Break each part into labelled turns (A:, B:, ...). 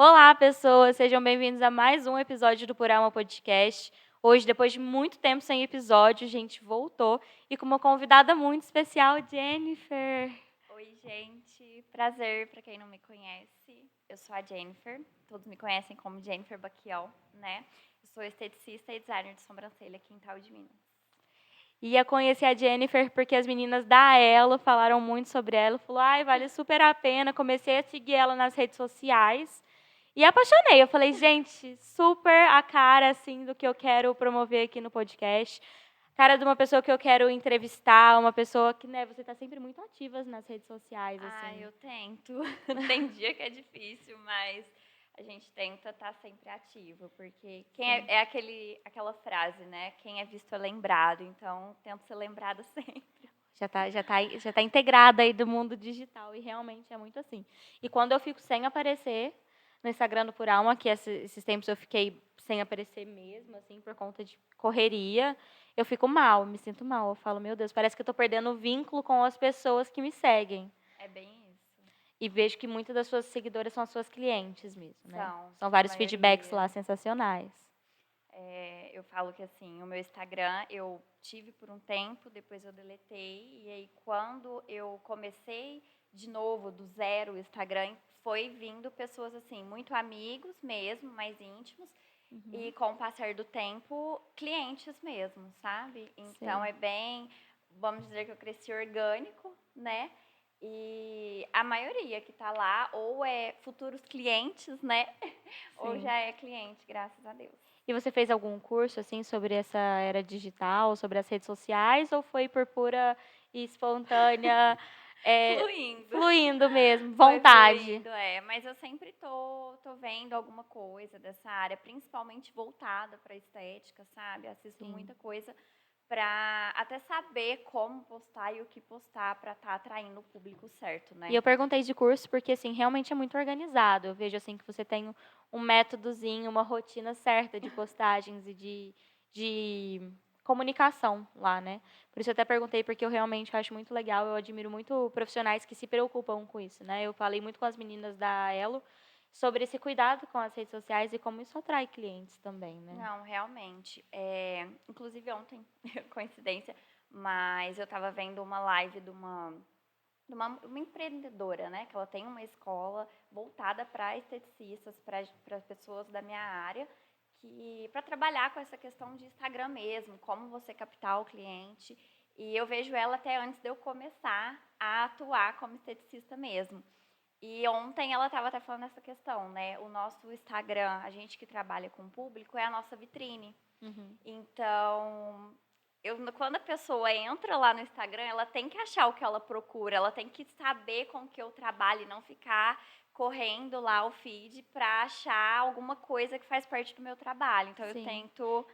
A: Olá, pessoas, sejam bem-vindos a mais um episódio do Por Alma Podcast. Hoje, depois de muito tempo sem episódio, a gente voltou e com uma convidada muito especial, Jennifer.
B: Oi, gente. Prazer para quem não me conhece. Eu sou a Jennifer. Todos me conhecem como Jennifer Baquiel, né? Eu sou esteticista e designer de sobrancelha aqui em Itaú de Minas.
A: Ia conhecer a Jennifer porque as meninas da Elo falaram muito sobre ela. Falou, ai, vale super a pena. Comecei a seguir ela nas redes sociais e apaixonei. Eu falei, gente, super a cara, assim, do que eu quero promover aqui no podcast. Cara de uma pessoa que eu quero entrevistar, uma pessoa que, né, você tá sempre muito ativa nas redes sociais, assim.
B: Eu tento. Tem dia que é difícil, mas a gente tenta estar sempre ativo, porque
A: Sim.
B: aquela frase, né? Quem é visto é lembrado. Então, tento ser lembrada sempre.
A: Já tá integrada aí do mundo digital e realmente é muito assim. E quando eu fico sem aparecer no Instagram do Por Alma, que esses tempos eu fiquei sem aparecer mesmo, assim, por conta de correria, eu fico mal, me sinto mal. Eu falo, meu Deus, parece que eu tô perdendo o vínculo com as pessoas que me seguem.
B: É bem isso.
A: E vejo que muitas das suas seguidoras são as suas clientes mesmo, né? São
B: A
A: vários feedbacks
B: maioria.
A: lá sensacionais.
B: Eu falo que assim, o meu Instagram eu tive por um tempo, depois eu deletei, e aí quando eu comecei de novo, do zero, o Instagram, foi vindo pessoas assim, muito amigos mesmo, mais íntimos, e com o passar do tempo, clientes mesmo, sabe? Então
A: Sim.
B: é bem, vamos dizer que eu cresci orgânico, né? E a maioria que tá lá ou é futuros clientes, né? Ou
A: Sim.
B: já é cliente, graças a Deus.
A: E você fez algum curso, assim, sobre essa era digital, sobre as redes sociais, ou foi por pura e espontânea,
B: Fluindo.
A: fluindo mesmo,
B: Foi
A: vontade?
B: fluindo, é. Mas eu sempre tô vendo alguma coisa dessa área, principalmente voltada para estética, sabe? Assisto
A: Sim.
B: muita coisa para até saber como postar e o que postar para estar atraindo o público certo,
A: E
B: né?
A: eu perguntei de curso porque, assim, realmente é muito organizado. Eu vejo, assim, que você tem um métodozinho, uma rotina certa de postagens e de comunicação lá, né? Por isso eu até perguntei, porque eu realmente acho muito legal. Eu admiro muito profissionais que se preocupam com isso, né? Eu falei muito com as meninas da Elo sobre esse cuidado com as redes sociais e como isso atrai clientes também, né?
B: Não, realmente. Inclusive ontem, coincidência, mas eu estava vendo uma live de uma empreendedora, né? Que ela tem uma escola voltada para esteticistas, para pessoas da minha área, que para trabalhar com essa questão de Instagram mesmo, como você captar o cliente. E eu vejo ela até antes de eu começar a atuar como esteticista mesmo. E ontem ela estava até falando essa questão, né? O nosso Instagram, a gente que trabalha com o público, é a nossa vitrine.
A: Uhum.
B: Então, quando a pessoa entra lá no Instagram, ela tem que achar o que ela procura, ela tem que saber com que eu trabalho e não ficar correndo lá o feed para achar alguma coisa que faz parte do meu trabalho. Então, eu
A: Sim.
B: tento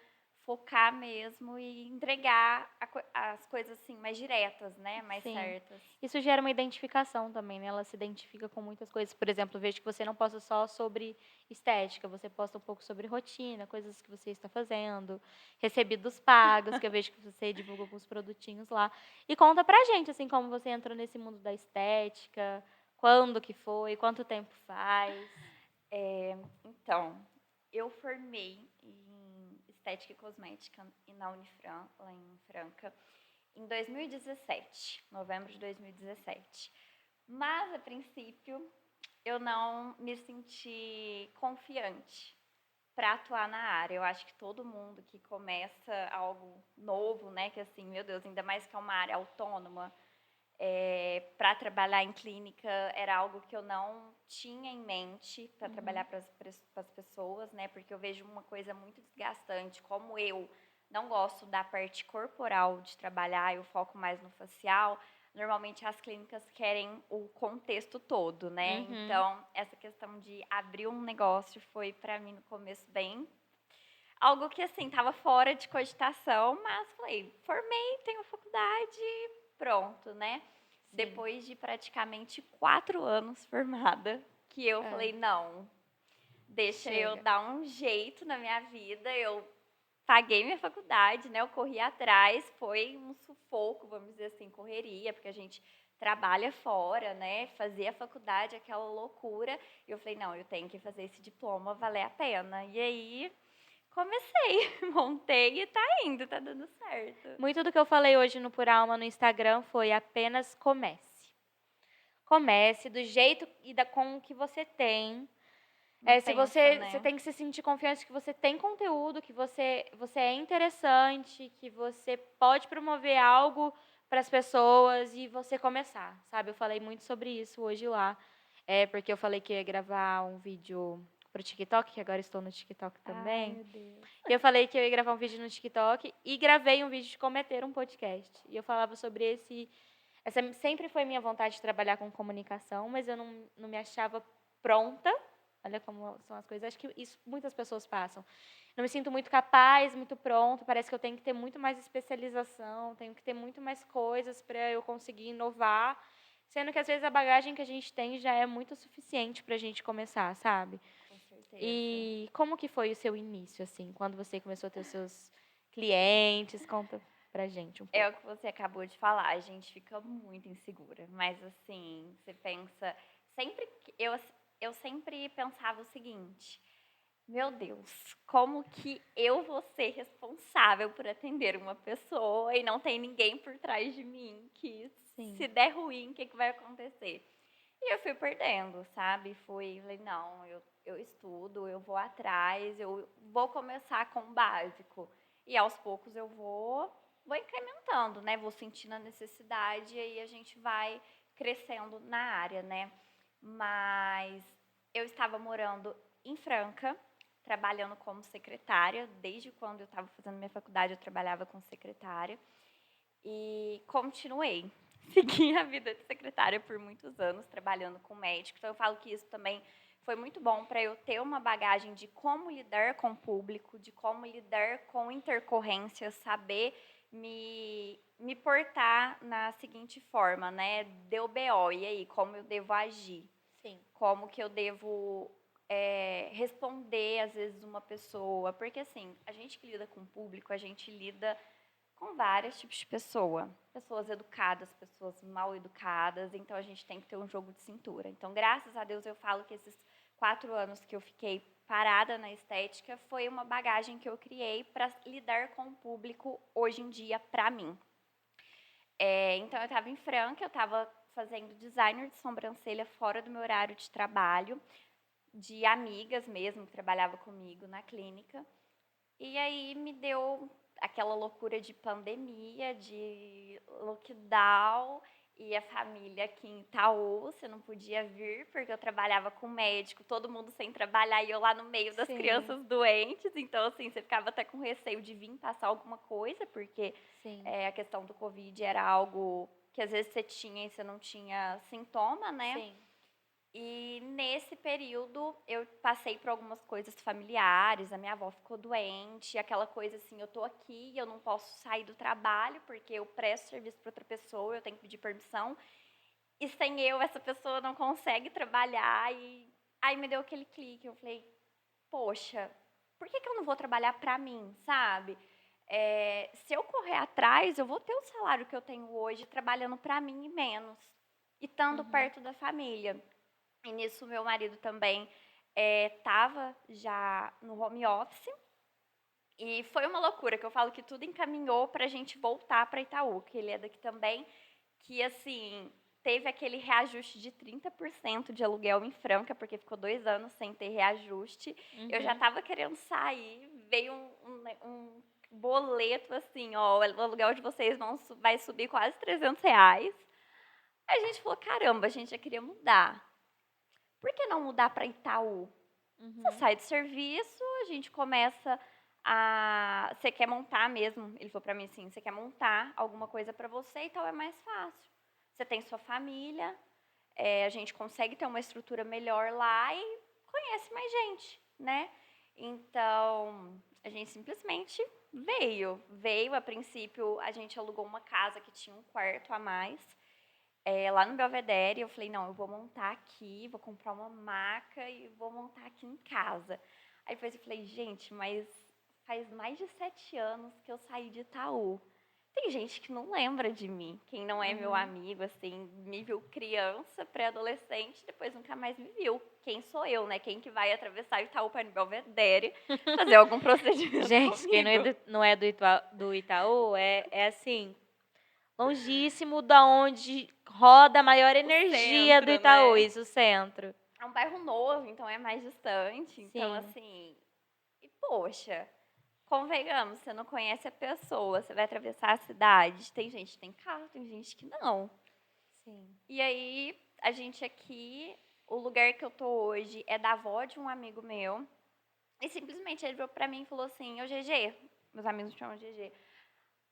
B: focar mesmo e entregar as coisas assim mais diretas, né? Mais
A: Sim.
B: certas.
A: Isso gera uma identificação também, né? Ela se identifica com muitas coisas. Por exemplo, eu vejo que você não posta só sobre estética, você posta um pouco sobre rotina, coisas que você está fazendo, recebidos pagos, que eu vejo que você divulga alguns produtinhos lá. E conta pra gente, assim, como você entrou nesse mundo da estética, quando que foi, quanto tempo faz.
B: Então, eu formei em estética e cosmética na Unifran, lá em Franca, em 2017, novembro de 2017. Mas, a princípio, eu não me senti confiante para atuar na área. Eu acho que todo mundo que começa algo novo, né, que assim, meu Deus, ainda mais que é uma área autônoma, para trabalhar em clínica era algo que eu não tinha em mente para trabalhar para as pessoas, né? Porque eu vejo uma coisa muito desgastante, como eu não gosto da parte corporal de trabalhar, eu foco mais no facial. Normalmente as clínicas querem o contexto todo, né?
A: Uhum.
B: Então, essa questão de abrir um negócio foi para mim no começo bem algo que assim tava fora de cogitação, mas falei, formei, tenho faculdade, pronto, né?
A: Sim.
B: Depois de praticamente 4 anos formada, que eu
A: É.
B: falei, não, deixa eu
A: Chega.
B: dar um jeito na minha vida, eu paguei minha faculdade, né? Eu corri atrás, foi um sufoco, vamos dizer assim, correria, porque a gente trabalha fora, né? Fazia a faculdade, aquela loucura. E eu falei, não, eu tenho que fazer esse diploma valer a pena. E aí comecei, montei e tá indo, tá dando certo.
A: Muito do que eu falei hoje no Por Alma no Instagram foi apenas comece. Comece do jeito e com o que você tem.
B: Não
A: Se
B: pensa,
A: você
B: né?
A: tem que se sentir confiante que você tem conteúdo, que você é interessante, que você pode promover algo para as pessoas e você começar, sabe? Eu falei muito sobre isso hoje lá, porque eu falei que ia gravar um vídeo pro TikTok, que agora estou no TikTok
B: Ai,
A: também.
B: meu Deus.
A: E eu falei que eu ia gravar um vídeo no TikTok e gravei um vídeo de como é ter um podcast. E eu falava sobre essa sempre foi minha vontade de trabalhar com comunicação, mas eu não me achava pronta. Olha como são as coisas. Acho que isso muitas pessoas passam. Não me sinto muito capaz, muito pronta. Parece que eu tenho que ter muito mais especialização, tenho que ter muito mais coisas para eu conseguir inovar. Sendo que às vezes a bagagem que a gente tem já é muito suficiente para a gente começar, sabe?
B: Com certeza.
A: E como que foi o seu início, assim, quando você começou a ter os seus clientes? Conta pra gente um
B: É
A: pouco.
B: o que você acabou de falar, a gente fica muito insegura. Mas assim, você pensa. Eu sempre pensava o seguinte: meu Deus, como que eu vou ser responsável por atender uma pessoa e não tem ninguém por trás de mim que
A: Sim.
B: se der ruim, o que vai acontecer? E eu fui perdendo, sabe? Falei, não, eu estudo, eu vou atrás, eu vou começar com o básico. E aos poucos eu vou incrementando, né? Vou sentindo a necessidade e aí a gente vai crescendo na área, né? Mas eu estava morando em Franca, trabalhando como secretária. Desde quando eu estava fazendo minha faculdade, eu trabalhava como secretária. E continuei. Segui a vida de secretária por muitos anos, trabalhando com médico. Então, eu falo que isso também foi muito bom para eu ter uma bagagem de como lidar com o público, de como lidar com intercorrências, saber me portar na seguinte forma, né? Deu BO, e aí, como eu devo agir?
A: Sim.
B: Como que eu devo responder, às vezes, uma pessoa? Porque, assim, a gente que lida com o público, a gente lida com vários tipos de pessoa. Pessoas educadas, pessoas mal educadas. Então, a gente tem que ter um jogo de cintura. Então, graças a Deus, eu falo que esses 4 anos que eu fiquei parada na estética foi uma bagagem que eu criei para lidar com o público hoje em dia, para mim. Então, eu estava em Franca, eu estava fazendo designer de sobrancelha fora do meu horário de trabalho, de amigas mesmo que trabalhavam comigo na clínica. E aí me deu aquela loucura de pandemia, de lockdown, e a família aqui em Itaú, você não podia vir, porque eu trabalhava com médico, todo mundo sem trabalhar, e eu lá no meio das
A: Sim.
B: crianças doentes, então assim, você ficava até com receio de vir passar alguma coisa, porque
A: Sim.
B: a questão do Covid era algo que às vezes você tinha e você não tinha sintoma, né?
A: Sim.
B: E nesse período eu passei por algumas coisas familiares, a minha avó ficou doente, aquela coisa assim, eu tô aqui, eu não posso sair do trabalho porque eu presto serviço para outra pessoa, eu tenho que pedir permissão. E sem eu, essa pessoa não consegue trabalhar e aí me deu aquele clique, eu falei, poxa, por que eu não vou trabalhar para mim, sabe? Se eu correr atrás, eu vou ter o salário que eu tenho hoje trabalhando para mim e menos, e estando perto da família. E nisso meu marido também estava já no home office. E foi uma loucura, que eu falo que tudo encaminhou para a gente voltar para Itaú, que ele é daqui também, que assim, teve aquele reajuste de 30% de aluguel em Franca, porque ficou 2 anos sem ter reajuste. Eu já estava querendo sair, veio um boleto assim, ó, o aluguel de vocês vai subir quase R$ 300. Aí a gente falou, caramba, a gente já queria mudar. Por que não mudar para Itaú? Você sai do serviço, a gente começa a... Você quer montar mesmo? Ele falou para mim assim, você quer montar alguma coisa para você, então é mais fácil. Você tem sua família, a gente consegue ter uma estrutura melhor lá e conhece mais gente, né? Então, a gente simplesmente veio. A princípio, a gente alugou uma casa que tinha um quarto a mais, lá no Belvedere. Eu falei, não, eu vou montar aqui, vou comprar uma maca e vou montar aqui em casa. Aí depois eu falei, gente, mas faz mais de 7 anos que eu saí de Itaú. Tem gente que não lembra de mim. Quem não é meu
A: Uhum.
B: amigo, assim, me viu criança, pré-adolescente, depois nunca mais me viu. Quem sou eu, né? Quem que vai atravessar Itaú no Belvedere fazer algum procedimento
A: Gente, quem
B: comigo?
A: não é do Itaú, é assim, longíssimo da onde roda a maior
B: O
A: energia do
B: centro,
A: Itaú,
B: né?
A: isso, o centro.
B: É um bairro novo, então é mais distante. Então,
A: Sim,
B: assim, e poxa, convenhamos, você não conhece a pessoa, você vai atravessar a cidade. Tem gente que tem carro, tem gente que não.
A: sim.
B: E aí, a gente aqui, o lugar que eu tô hoje é da avó de um amigo meu. E simplesmente ele virou pra mim e falou assim: Ô GG, meus amigos me chamam de GG.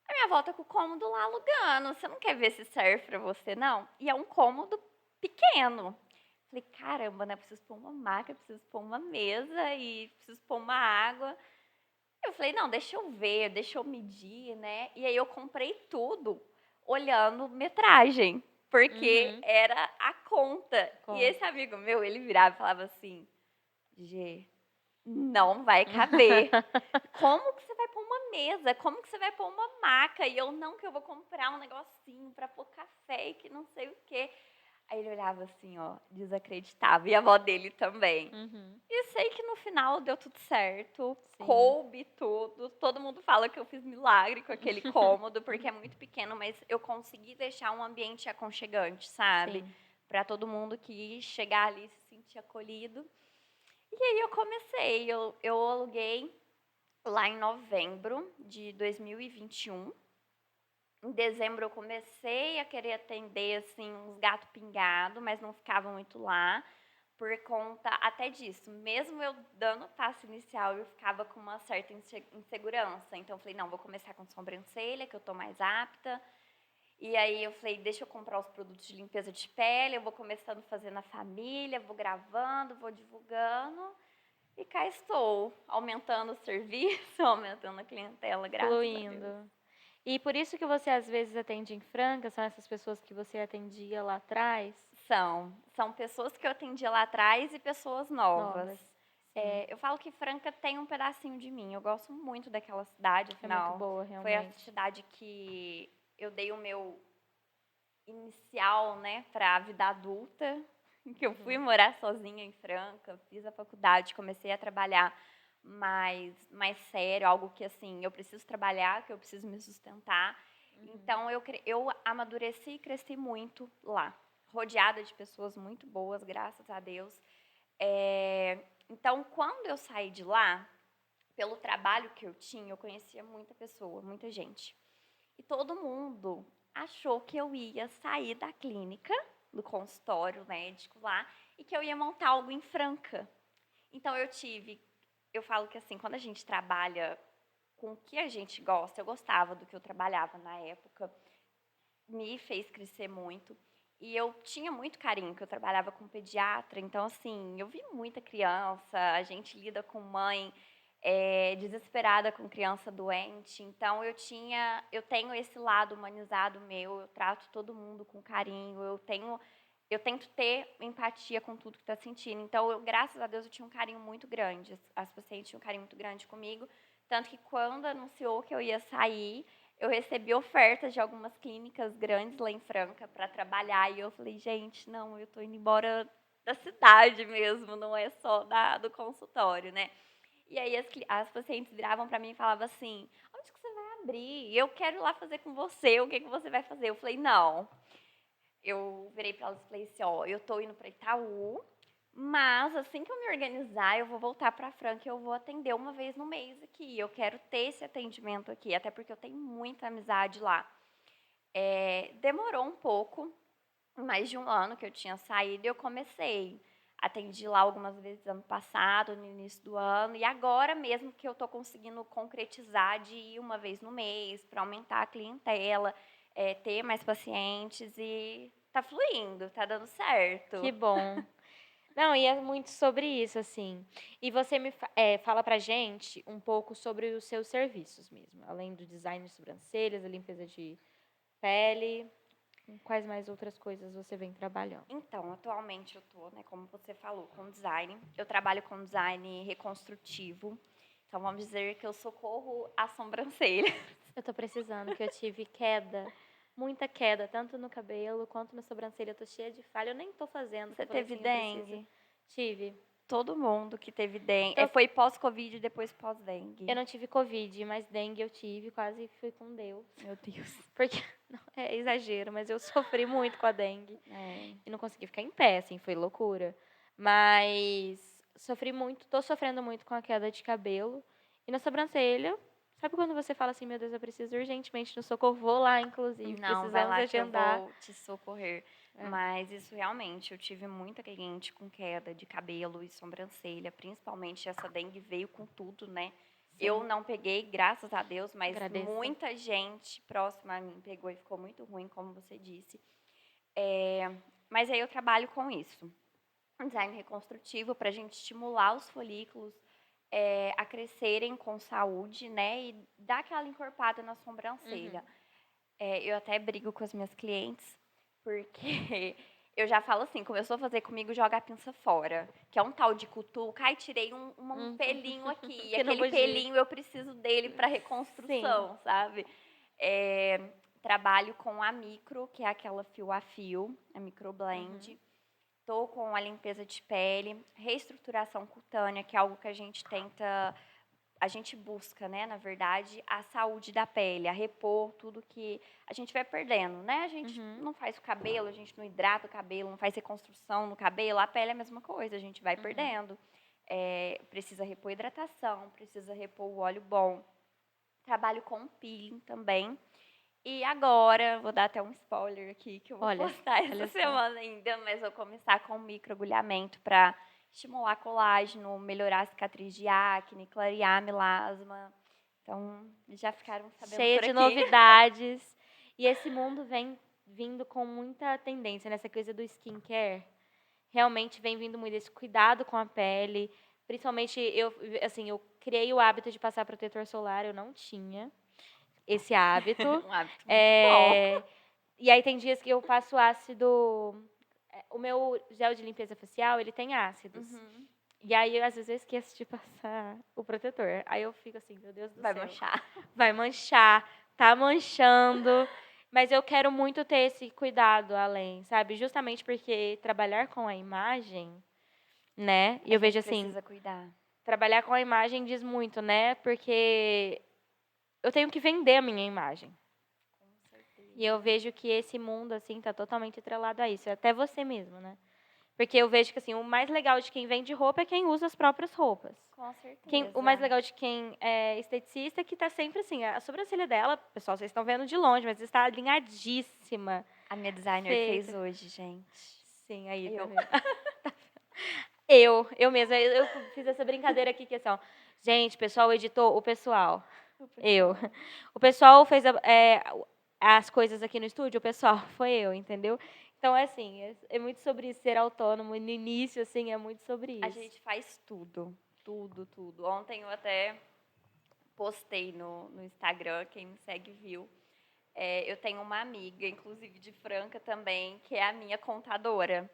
B: A minha avó tá com o cômodo lá alugando. Você não quer ver se serve pra você, não? E é um cômodo pequeno. Falei, caramba, né? Preciso pôr uma maca, preciso pôr uma mesa e preciso pôr uma água. Eu falei, não, deixa eu ver, deixa eu medir, né? E aí eu comprei tudo olhando metragem, porque
A: Uhum.
B: era a conta. E
A: Conta.
B: esse amigo meu, ele virava e falava assim, Gê, não vai caber. Como que você vai pôr uma mesa? Como que você vai pôr uma maca? E eu, não, que eu vou comprar um negocinho pra pôr café e que não sei o quê. Aí ele olhava assim, ó, desacreditava. E a avó dele também.
A: Uhum.
B: E sei que no final deu tudo certo,
A: Sim.
B: coube tudo. Todo mundo fala que eu fiz milagre com aquele cômodo, porque é muito pequeno, mas eu consegui deixar um ambiente aconchegante, sabe?
A: Sim.
B: Pra todo mundo que chegar ali se sentir acolhido. E aí eu comecei, eu aluguei lá em novembro de 2021. Em dezembro eu comecei a querer atender assim uns gato pingado, mas não ficava muito lá por conta até disso. Mesmo eu dando o passo inicial, eu ficava com uma certa insegurança. Então eu falei, não, vou começar com sobrancelha, que eu tô mais apta. E aí eu falei, deixa eu comprar os produtos de limpeza de pele, eu vou começando a fazer na família, vou gravando, vou divulgando. E cá estou, aumentando o serviço, aumentando a clientela, graças a Deus.
A: Fluindo. E por isso que você às vezes atende em Franca, são essas pessoas que você atendia lá atrás?
B: São pessoas que eu atendia lá atrás e pessoas novas.
A: Novas. Sim.
B: Eu falo que Franca tem um pedacinho de mim. Eu gosto muito daquela cidade,
A: É muito
B: afinal,
A: boa,
B: foi a
A: realmente.
B: cidade que eu dei o meu inicial, né, para a vida adulta, que eu fui
A: Uhum.
B: morar sozinha em Franca, fiz a faculdade, comecei a trabalhar mais sério, algo que assim, eu preciso trabalhar, que eu preciso me sustentar.
A: Uhum.
B: Então eu amadureci e cresci muito lá, rodeada de pessoas muito boas, graças a Deus. Então, quando eu saí de lá, pelo trabalho que eu tinha, eu conhecia muita pessoa, muita gente. E todo mundo achou que eu ia sair da clínica, do consultório médico lá, e que eu ia montar algo em Franca. Então eu falo que assim, quando a gente trabalha com o que a gente gosta, eu gostava do que eu trabalhava na época, me fez crescer muito. E eu tinha muito carinho, que eu trabalhava com pediatra, então assim, eu vi muita criança, a gente lida com mãe desesperada com criança doente. Então eu tenho esse lado humanizado meu, eu trato todo mundo com carinho, eu tento ter empatia com tudo que está sentindo. Então, graças a Deus, eu tinha um carinho muito grande. As pacientes tinham um carinho muito grande comigo. Tanto que quando anunciou que eu ia sair, eu recebi ofertas de algumas clínicas grandes lá em Franca para trabalhar. E eu falei, gente, não, eu estou indo embora da cidade mesmo, não é só do consultório, né? E aí as pacientes viravam para mim e falavam assim, onde que você vai abrir? Eu quero ir lá fazer com você, o que, que você vai fazer? Eu falei, não. Eu virei para elas e falei assim, ó, eu tô indo para Itaú, mas assim que eu me organizar, eu vou voltar para Franca e eu vou atender uma vez no mês aqui. Eu quero ter esse atendimento aqui, até porque eu tenho muita amizade lá. Demorou um pouco, mais de um ano que eu tinha saído e eu comecei. Atendi lá algumas vezes ano passado, no início do ano, e agora mesmo que eu estou conseguindo concretizar de ir uma vez no mês para aumentar a clientela, ter mais pacientes e tá fluindo, tá dando
A: Que
B: certo.
A: bom. Não, e é muito sobre isso, assim. E você fala pra gente um pouco sobre os seus serviços mesmo, além do design de sobrancelhas, a limpeza de pele, quais mais outras coisas você vem trabalhando?
B: Então, atualmente eu tô, né, como você falou, com design. Eu trabalho com design reconstrutivo. Então, vamos dizer que eu socorro a sobrancelha.
A: Eu tô precisando, que eu tive queda, muita queda, tanto no cabelo quanto na sobrancelha. Eu tô cheia de falha, eu nem tô fazendo.
B: Você
A: Eu falei
B: teve
A: assim, eu preciso.
B: dengue?
A: Tive.
B: Todo mundo que teve dengue.
A: Tô-
B: Foi pós-Covid e depois pós-dengue.
A: Eu não tive Covid, mas dengue eu tive, quase fui com Deus.
B: Meu Deus.
A: Porque, não, é exagero, mas eu sofri muito com a dengue.
B: É.
A: E não consegui ficar em pé, assim, foi loucura. Mas sofri muito, tô sofrendo muito com a queda de cabelo. E na sobrancelha, sabe quando você fala assim, meu Deus, eu preciso urgentemente no socorro? Vou lá, inclusive,
B: Não, vai
A: precisamos
B: lá que eu
A: agendar.
B: vou te socorrer.
A: É.
B: Mas isso realmente, eu tive muita cliente com queda de cabelo e sobrancelha, principalmente essa dengue veio com tudo, né? Eu não peguei, graças a Deus, mas
A: Agradeço.
B: muita gente próxima a mim pegou e ficou muito ruim, como você disse. Mas aí eu trabalho com isso. Um design reconstrutivo para a gente estimular os folículos a crescerem com saúde, né? E dar aquela encorpada na sobrancelha. Eu até brigo com as minhas clientes, porque eu já falo assim, começou a fazer comigo, joga a pinça fora. Que é um tal de cutuca, ai, tirei um pelinho aqui. E
A: Que não
B: aquele
A: podia.
B: pelinho eu preciso dele para reconstrução, sabe? Trabalho com a micro, que é aquela fio a fio, a microblend. Tô com a limpeza de pele, reestruturação cutânea, que é algo que a gente busca, né, na verdade, a saúde da pele, a repor tudo que a gente vai perdendo, né? A gente não faz o cabelo, a gente não hidrata o cabelo, não faz reconstrução no cabelo, a pele é a mesma coisa, a gente vai perdendo. Precisa repor hidratação, precisa repor o óleo bom. Trabalho com peeling também. E agora, vou dar até um spoiler aqui, que eu vou postar essa semana ainda, mas vou começar com microagulhamento para estimular colágeno, melhorar a cicatriz de acne, clarear a melasma. Então, já ficaram sabendo
A: Cheia
B: por
A: de
B: aqui.
A: novidades. E esse mundo vem vindo com muita tendência nessa coisa do skincare. Realmente vem vindo muito esse cuidado com a pele. Principalmente, eu criei o hábito de passar protetor solar, eu não tinha esse hábito.
B: Um hábito muito bom.
A: E aí tem dias que eu passo ácido. O meu gel de limpeza facial, ele tem ácidos. E aí, às vezes, eu esqueço de passar o protetor. Aí eu fico assim, meu Deus do
B: Vai
A: céu.
B: manchar.
A: Vai manchar, tá manchando. Mas eu quero muito ter esse cuidado além, sabe? Justamente porque trabalhar com a imagem, né? E eu vejo assim,
B: precisa cuidar.
A: trabalhar com a imagem diz muito, né? Porque eu tenho que vender a minha imagem.
B: Com certeza.
A: E eu vejo que esse mundo, assim, tá totalmente atrelado a isso. Até você mesmo, né? Porque eu vejo que, assim, o mais legal de quem vende roupa é quem usa as próprias roupas.
B: Com certeza.
A: O mais legal de quem é esteticista é que tá sempre assim, a sobrancelha dela, pessoal, vocês estão vendo de longe, mas está alinhadíssima.
B: A minha designer fez hoje, gente.
A: Sim, aí,
B: Eu.
A: tá vendo? Eu mesma, eu fiz essa brincadeira aqui, que é assim, gente, pessoal editou, o pessoal. Eu. O pessoal fez as coisas aqui no estúdio, o pessoal, foi eu, entendeu? Então, assim, é muito sobre ser autônomo. No início, assim, é muito sobre isso.
B: A gente faz tudo. Tudo, tudo. Ontem eu até postei no Instagram, quem me segue viu. Eu tenho uma amiga, inclusive de Franca também, que é a minha contadora.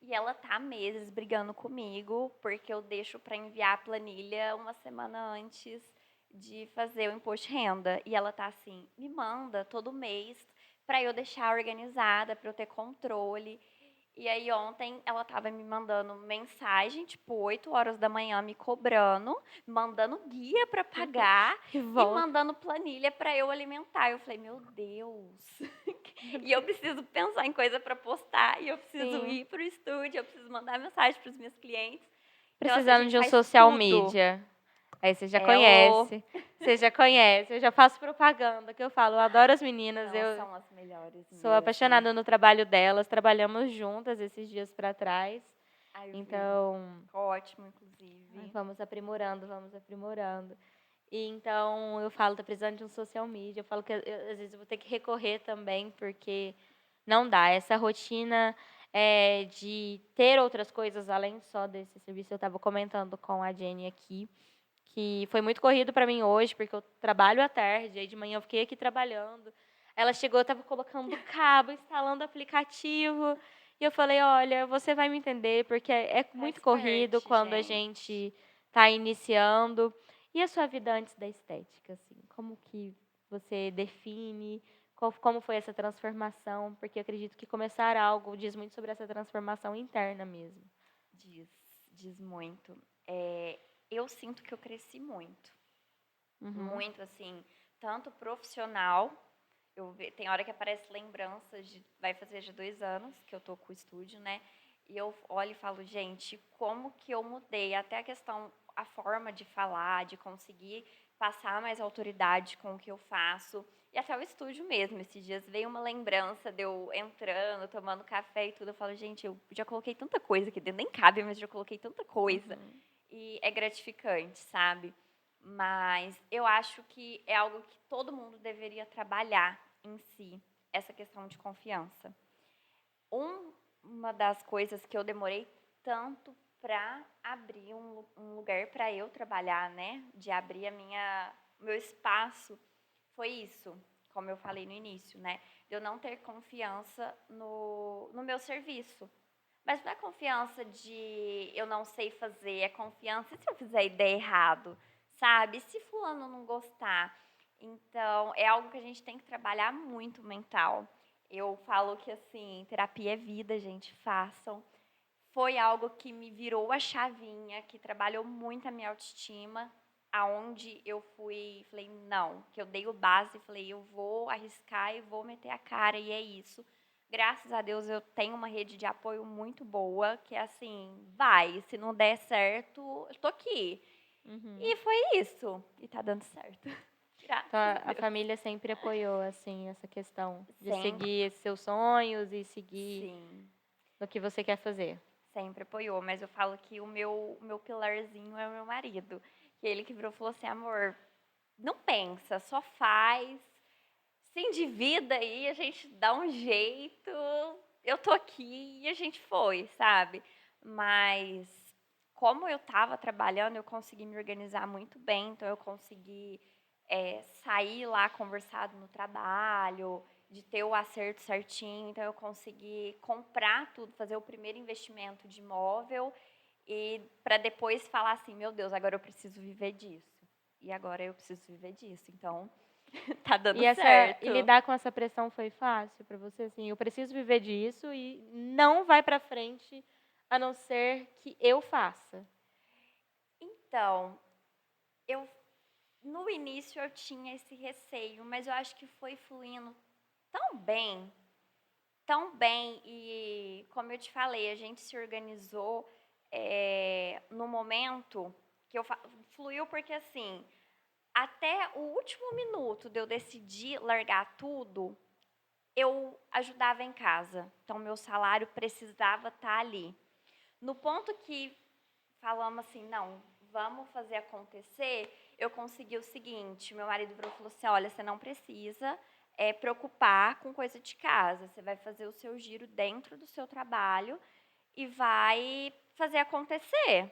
B: E ela tá há meses brigando comigo, porque eu deixo para enviar a planilha uma semana antes de fazer o imposto de renda. E ela tá assim, me manda todo mês para eu deixar organizada, para eu ter controle. E aí ontem ela tava me mandando mensagem, tipo, 8 horas da manhã, me cobrando, mandando guia para pagar e mandando planilha para eu alimentar. Eu falei, meu Deus. E eu preciso pensar em coisa para postar, e eu preciso ir pro estúdio, eu preciso mandar mensagem para os meus clientes.
A: Precisando de um social media. Aí você já conhece. Você já conhece. Eu já faço propaganda, que eu falo, eu adoro as meninas.
B: Não, são as melhores
A: Sou apaixonada no trabalho delas. Trabalhamos juntas esses dias para trás. Então,
B: ótimo, inclusive.
A: Vamos aprimorando, vamos aprimorando. E então eu falo, tá precisando de um social media. Eu falo que às vezes eu vou ter que recorrer também, porque não dá. Essa rotina de ter outras coisas além só desse serviço. Eu estava comentando com a Jenny aqui, que foi muito corrido para mim hoje, porque eu trabalho à tarde, aí de manhã eu fiquei aqui trabalhando. Ela chegou, estava colocando cabo, instalando aplicativo. E eu falei, olha, você vai me entender, porque é muito corrido quando a gente está iniciando. E a sua vida antes da estética, assim? Como que você define? Como foi essa transformação? Porque eu acredito que começar algo diz muito sobre essa transformação interna mesmo.
B: Diz, diz muito. É, eu sinto que eu cresci muito.
A: Uhum.
B: Muito, assim, tanto profissional. Tem hora que aparece lembranças vai fazer já 2 anos que eu tô com o estúdio, né? E eu olho e falo, gente, como que eu mudei? Até a questão, a forma de falar, de conseguir passar mais autoridade com o que eu faço. E até o estúdio mesmo. Esses dias veio uma lembrança de eu entrando, tomando café e tudo. Eu falo, gente, eu já coloquei tanta coisa aqui dentro. Nem cabe, mas já coloquei tanta coisa.
A: Uhum.
B: E é gratificante, sabe? Mas eu acho que é algo que todo mundo deveria trabalhar em si, essa questão de confiança. Uma das coisas que eu demorei tanto para abrir um lugar para eu trabalhar, né? De abrir meu espaço, foi isso, como eu falei no início, né? De eu não ter confiança no meu serviço. Mas não é confiança de eu não sei fazer, é confiança se eu fizer ideia errado, sabe? Se fulano não gostar. Então, é algo que a gente tem que trabalhar muito mental. Eu falo que, assim, terapia é vida, gente, façam. Foi algo que me virou a chavinha, que trabalhou muito a minha autoestima, aonde eu falei, não, que eu dei o base, falei, eu vou arriscar e vou meter a cara, e é isso. Graças a Deus eu tenho uma rede de apoio muito boa, que é assim, vai, se não der certo, eu tô aqui.
A: Uhum.
B: E foi isso, e tá dando certo.
A: Então,
B: Graças a
A: a
B: Deus.
A: família sempre apoiou, assim, essa questão de
B: Sempre,
A: seguir esses seus sonhos e seguir
B: sim,
A: no que você quer fazer.
B: sempre apoiou, mas eu falo que o meu pilarzinho é o meu marido. Que ele que virou e falou assim, amor, não pensa, só faz, se endivida aí, a gente dá um jeito, eu tô aqui e a gente foi, sabe? Mas como eu estava trabalhando, eu consegui me organizar muito bem, então eu consegui sair lá conversado no trabalho, de ter o acerto certinho, então eu consegui comprar tudo, fazer o primeiro investimento de imóvel e para depois falar assim, meu Deus, agora eu preciso viver disso. E agora eu preciso viver disso. Então, tá dando
A: E
B: certo.
A: lidar com essa pressão foi fácil para você? Assim, eu preciso viver disso e não vai para frente a não ser que eu faça.
B: Então, eu no início eu tinha esse receio, mas eu acho que foi fluindo tão bem e como eu te falei, a gente se organizou no momento que fluiu porque assim, até o último minuto de eu decidir largar tudo, eu ajudava em casa. Então meu salário precisava estar ali. No ponto que falamos assim, não, vamos fazer acontecer, eu consegui o seguinte, meu marido virou e falou assim, olha, você não precisa preocupar com coisa de casa, você vai fazer o seu giro dentro do seu trabalho e vai fazer acontecer.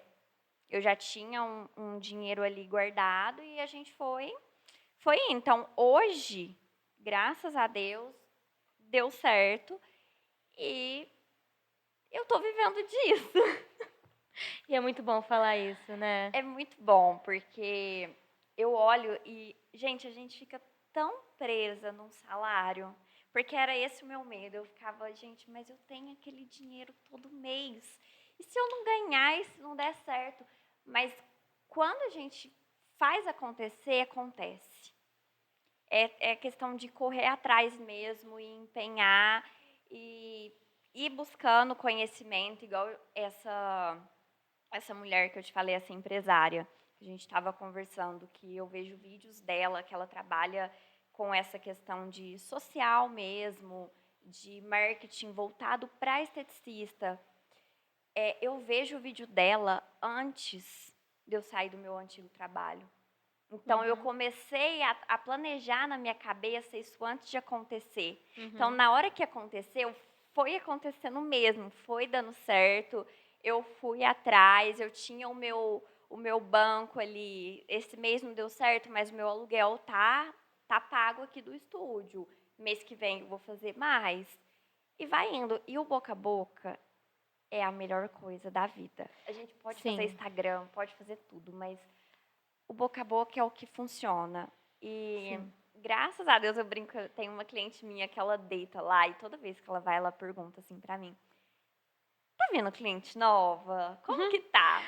B: Eu já tinha um dinheiro ali guardado e a gente foi. Então, hoje, graças a Deus, deu certo e eu tô vivendo disso.
A: E é muito bom falar isso, né?
B: É muito bom, porque eu olho e, gente, a gente fica tão presa num salário, porque era esse o meu medo. Eu ficava, gente, mas eu tenho aquele dinheiro todo mês. E se eu não ganhar, e se não der certo? Mas quando a gente faz acontecer, acontece. É questão de correr atrás mesmo e empenhar e ir buscando conhecimento, igual essa mulher que eu te falei, essa empresária, a gente estava conversando, que eu vejo vídeos dela, que ela trabalha com essa questão de social mesmo, de marketing voltado para esteticista. Eu vejo o vídeo dela antes de eu sair do meu antigo trabalho. Então, eu
A: Uhum,
B: comecei a planejar na minha cabeça isso antes de acontecer. Então,
A: uhum.
B: na hora que aconteceu, foi acontecendo mesmo, foi dando certo. Eu fui atrás, eu tinha o meu banco ali. Esse mês não deu certo, mas o meu aluguel tá pago aqui do estúdio. Mês que vem eu vou fazer mais. E vai indo. E o boca a boca é a melhor coisa da vida. A gente pode fazer
A: Sim,
B: Instagram, pode fazer tudo, mas o boca a boca é o que funciona. E
A: sim.
B: graças a Deus eu brinco, eu tenho uma cliente minha que ela deita lá e toda vez que ela vai, ela pergunta assim pra mim: tá vendo cliente nova? Como que tá?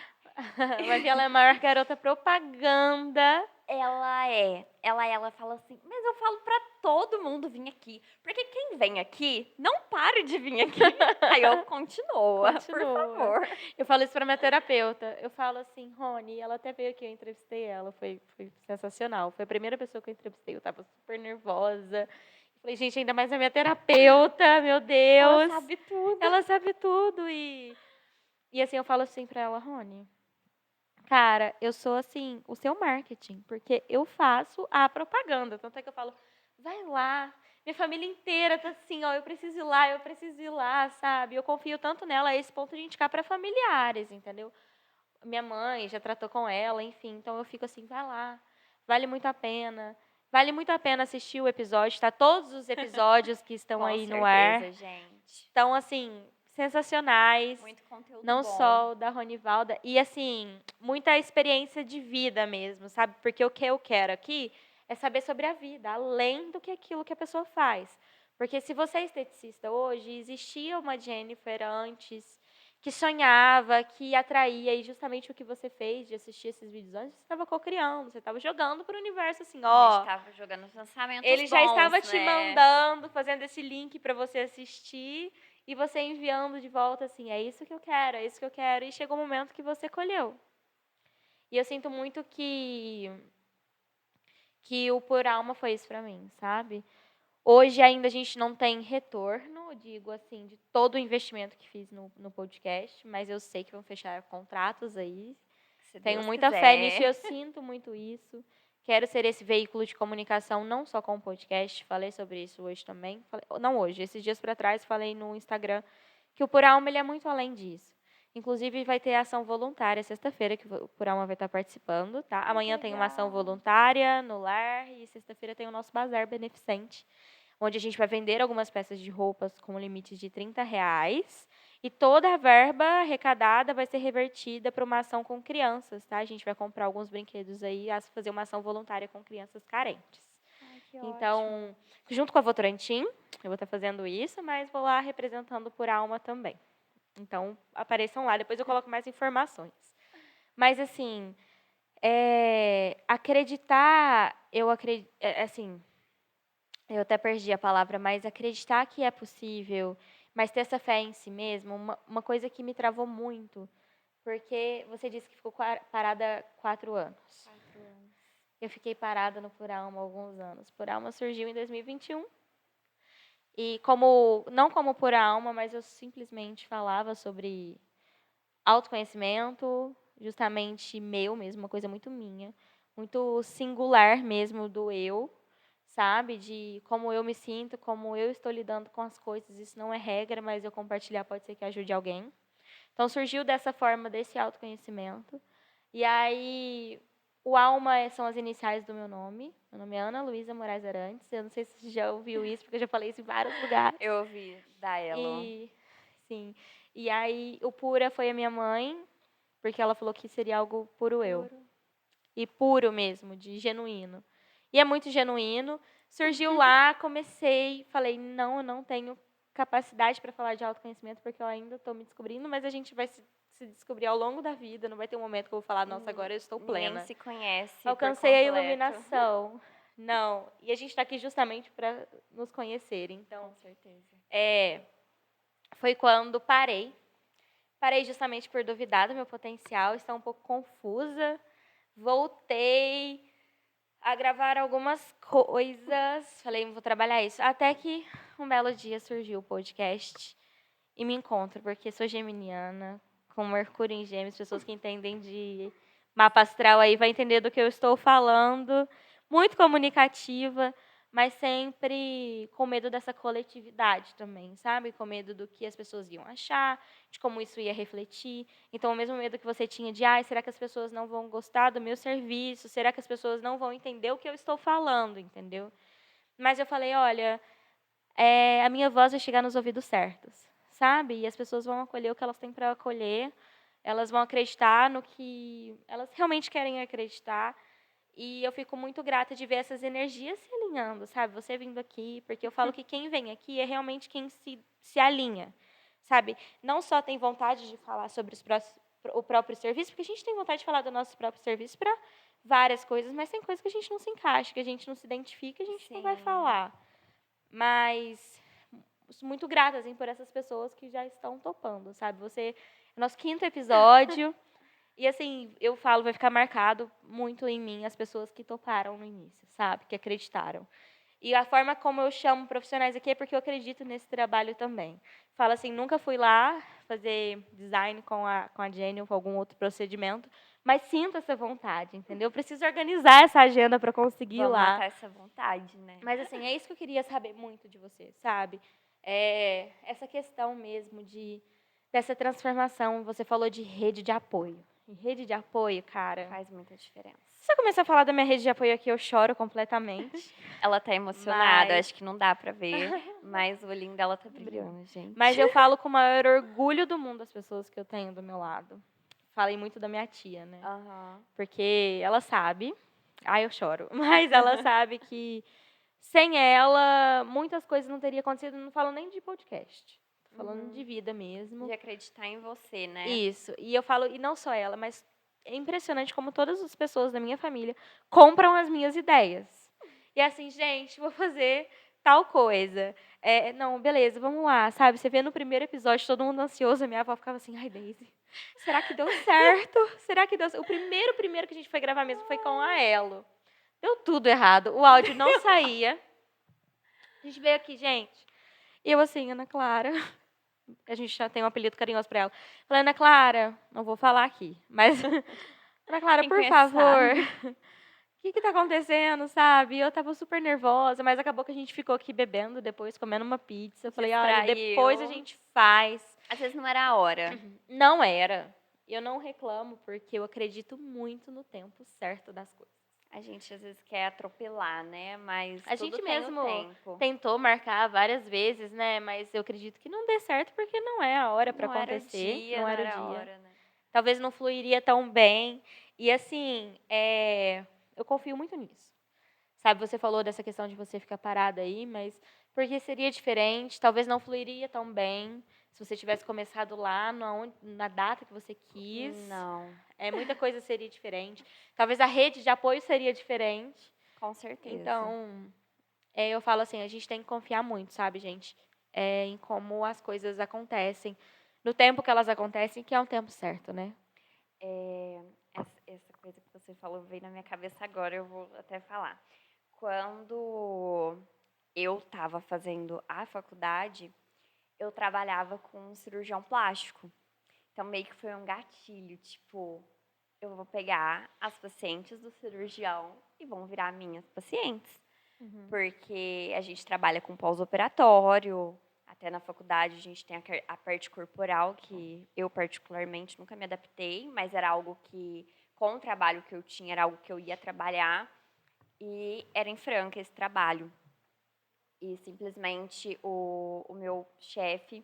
A: Vai que ela é a maior garota propaganda.
B: Ela fala assim, mas eu falo pra todo mundo vir aqui, porque quem vem aqui não para de vir aqui. Aí eu continua, por
A: Continua.
B: favor.
A: Eu falo isso pra minha terapeuta. Eu falo assim, Rony, ela até veio aqui, eu entrevistei ela, foi sensacional. Foi a primeira pessoa que eu entrevistei, eu tava super nervosa. Falei, gente, ainda mais a minha terapeuta, meu Deus.
B: Ela sabe tudo.
A: Ela sabe tudo. E assim, eu falo assim pra ela, Rony, cara, eu sou assim, o seu marketing, porque eu faço a propaganda. Tanto é que eu falo, vai lá. Minha família inteira tá assim, ó, eu preciso ir lá, sabe? Eu confio tanto nela a esse ponto de indicar para familiares, entendeu? Minha mãe já tratou com ela, enfim. Então eu fico assim, vai lá. Vale muito a pena. Vale muito a pena assistir o episódio, tá? Todos os episódios que estão
B: Com
A: aí no
B: certeza,
A: ar
B: gente.
A: estão, assim, sensacionais.
B: Muito conteúdo
A: Não
B: bom.
A: só o da Ronivalda. E, assim, muita experiência de vida mesmo, sabe? Porque o que eu quero aqui é saber sobre a vida, além do que aquilo que a pessoa faz. Porque se você é esteticista hoje, existia uma Jennifer antes que sonhava, que atraía, e justamente o que você fez de assistir esses vídeos antes, você estava cocriando, você estava jogando para o universo assim,
B: A
A: ó.
B: gente tava jogando os lançamentos
A: Ele já estava
B: bons,
A: te
B: né?
A: mandando, fazendo esse link para você assistir e você enviando de volta assim, é isso que eu quero, é isso que eu quero. E chegou o momento que você colheu. E eu sinto muito que o Por Alma foi isso para mim, sabe? Hoje ainda a gente não tem retorno, digo assim, de todo o investimento que fiz no podcast, mas eu sei que vão fechar contratos aí.
B: Se
A: Tenho
B: Deus
A: muita fé nisso e
B: quiser.
A: eu sinto muito isso. Quero ser esse veículo de comunicação, não só com o podcast. Falei sobre isso hoje também. Não hoje, esses dias para trás falei no Instagram que o Por Alma ele é muito além disso. Inclusive vai ter ação voluntária sexta-feira que o Por Alma vai estar participando, tá?
B: Ai, que
A: Amanhã tem uma ação
B: legal.
A: voluntária no lar e sexta-feira tem o nosso bazar beneficente, onde a gente vai vender algumas peças de roupas com limites de R$ 30. E toda a verba arrecadada vai ser revertida para uma ação com crianças, tá? A gente vai comprar alguns brinquedos aí, fazer uma ação voluntária com crianças carentes.
B: Ai, que
A: Então, junto com a Votorantim, eu vou estar fazendo isso, mas vou lá representando Por Alma também. Então, apareçam lá, depois eu coloco mais informações. Mas, assim, acreditar, eu acredito, assim, eu até perdi a palavra, mas acreditar que é possível, mas ter essa fé em si mesmo, uma coisa que me travou muito, porque você disse que ficou parada 4 anos.
B: 4 anos.
A: Eu fiquei parada no Por Alma há alguns anos. Por Alma surgiu em 2021. E não como Por Alma, mas eu simplesmente falava sobre autoconhecimento, justamente meu mesmo, uma coisa muito minha, muito singular mesmo do eu, sabe? De como eu me sinto, como eu estou lidando com as coisas. Isso não é regra, mas eu compartilhar pode ser que ajude alguém. Então surgiu dessa forma, desse autoconhecimento. E aí, o Alma são as iniciais do meu nome. Meu nome é Ana Luísa Moraes Arantes. Eu não sei se você já ouviu isso, porque eu já falei isso em vários lugares.
B: Eu ouvi da Elo.
A: Sim. E aí, o Pura foi a minha mãe, porque ela falou que seria algo puro eu. E puro mesmo, de genuíno. E é muito genuíno. Surgiu lá, comecei, falei, não, eu não tenho capacidade para falar de autoconhecimento, porque eu ainda estou me descobrindo, mas a gente vai se descobrir ao longo da vida, não vai ter um momento que eu vou falar, nossa, agora eu estou plena.
B: Nem se conhece
A: Alcancei a
B: por completo.
A: iluminação. Não, e a gente está aqui justamente para nos conhecer. Então,
B: Com certeza.
A: foi quando parei. Parei justamente por duvidar do meu potencial, estar um pouco confusa. Voltei a gravar algumas coisas. Falei, vou trabalhar isso. Até que um belo dia surgiu o podcast e me encontro, porque sou geminiana, com Mercúrio em Gêmeos, pessoas que entendem de mapa astral aí vai entender do que eu estou falando. Muito comunicativa, mas sempre com medo dessa coletividade também, sabe? Com medo do que as pessoas iam achar, de como isso ia refletir. Então, o mesmo medo que você tinha de, será que as pessoas não vão gostar do meu serviço? Será que as pessoas não vão entender o que eu estou falando, entendeu? Mas eu falei, olha, a minha voz vai chegar nos ouvidos certos, sabe? E as pessoas vão acolher o que elas têm para acolher, elas vão acreditar no que elas realmente querem acreditar. E eu fico muito grata de ver essas energias se alinhando, sabe? Você vindo aqui, porque eu falo que quem vem aqui é realmente quem se alinha, sabe? Não só tem vontade de falar sobre o próprio serviço, porque a gente tem vontade de falar do nosso próprio serviço para várias coisas, mas tem coisas que a gente não se encaixa, que a gente não se identifica, a gente não vai
B: Sim.
A: falar. Mas sou muito grata assim, por essas pessoas que já estão topando, sabe? Você é o nosso 5º episódio. E assim, eu falo, vai ficar marcado muito em mim as pessoas que toparam no início, sabe? Que acreditaram. E a forma como eu chamo profissionais aqui é porque eu acredito nesse trabalho também. Falo assim, nunca fui lá fazer design com a Jenny ou com algum outro procedimento, mas sinto essa vontade, entendeu? Eu preciso organizar essa agenda para conseguir ir
B: Vamos
A: lá.
B: matar essa vontade, né?
A: Mas assim, é isso que eu queria saber muito de você, sabe? Essa questão mesmo dessa transformação. Você falou de rede de apoio. E rede de apoio, cara.
B: Faz muita diferença.
A: Se eu começar a falar da minha rede de apoio aqui, eu choro completamente.
B: Ela tá emocionada,
A: Mas-
B: acho que não dá pra ver, mas o olhinho dela tá brilhando, gente.
A: Mas eu falo com o maior orgulho do mundo as pessoas que eu tenho do meu lado. Falei muito da minha tia, né?
B: Aham.
A: Porque ela sabe. Ai, eu choro. Mas ela sabe que sem ela, muitas coisas não teriam acontecido. Não falo nem de podcast. Tô falando de vida mesmo.
B: De acreditar em você, né?
A: Isso. E eu falo, e não só ela, mas é impressionante como todas as pessoas da minha família compram as minhas ideias. E assim, gente, vou fazer tal coisa. Não, beleza, vamos lá, sabe? Você vê no primeiro episódio todo mundo ansioso, a minha avó ficava assim, ai, Daisy, será que deu certo? Será que deu certo? O primeiro que a gente foi gravar mesmo foi com a Elo. Deu tudo errado. O áudio não saía. A gente veio aqui, gente. E eu assim, Ana Clara, a gente já tem um apelido carinhoso pra ela. Falei, Ana Clara, não vou falar aqui, mas Ana Clara,
B: Quem
A: por
B: conhece
A: favor,
B: sabe.
A: o que tá acontecendo, sabe? Eu tava super nervosa, mas acabou que a gente ficou aqui bebendo depois, comendo uma pizza. Eu falei, olha, depois a
B: Distraiu.
A: gente faz.
B: Às vezes não era a hora.
A: Não era. Eu não reclamo, porque eu acredito muito no tempo certo das coisas.
B: A gente às vezes quer atropelar, né? Mas
A: A
B: tudo
A: gente
B: tem
A: mesmo
B: o tempo.
A: tentou marcar várias vezes, né? Mas eu acredito que não dê certo, porque não é a hora para
B: Não era o
A: acontecer.
B: dia,
A: Não
B: não
A: era o
B: era a
A: dia.
B: hora, né?
A: Talvez não fluiria tão bem. E assim, eu confio muito nisso. Sabe, você falou dessa questão de você ficar parada aí, mas porque seria diferente, talvez não fluiria tão bem se você tivesse começado lá na data que você quis.
B: Não,
A: Muita coisa seria diferente. Talvez a rede de apoio seria diferente.
B: com certeza.
A: Então, eu falo assim, a gente tem que confiar muito, sabe, gente? Em como as coisas acontecem. No tempo que elas acontecem, que é um tempo certo, né?
B: Essa coisa que você falou veio na minha cabeça agora, eu vou até falar. Quando eu estava fazendo a faculdade, eu trabalhava com um cirurgião plástico. Então, meio que foi um gatilho, tipo, eu vou pegar as pacientes do cirurgião e vão virar minhas pacientes. Porque a gente trabalha com pós-operatório, até na faculdade a gente tem a parte corporal, que eu particularmente nunca me adaptei, mas era algo que, com o trabalho que eu tinha, era algo que eu ia trabalhar, e era em Franca esse trabalho. E simplesmente o meu chefe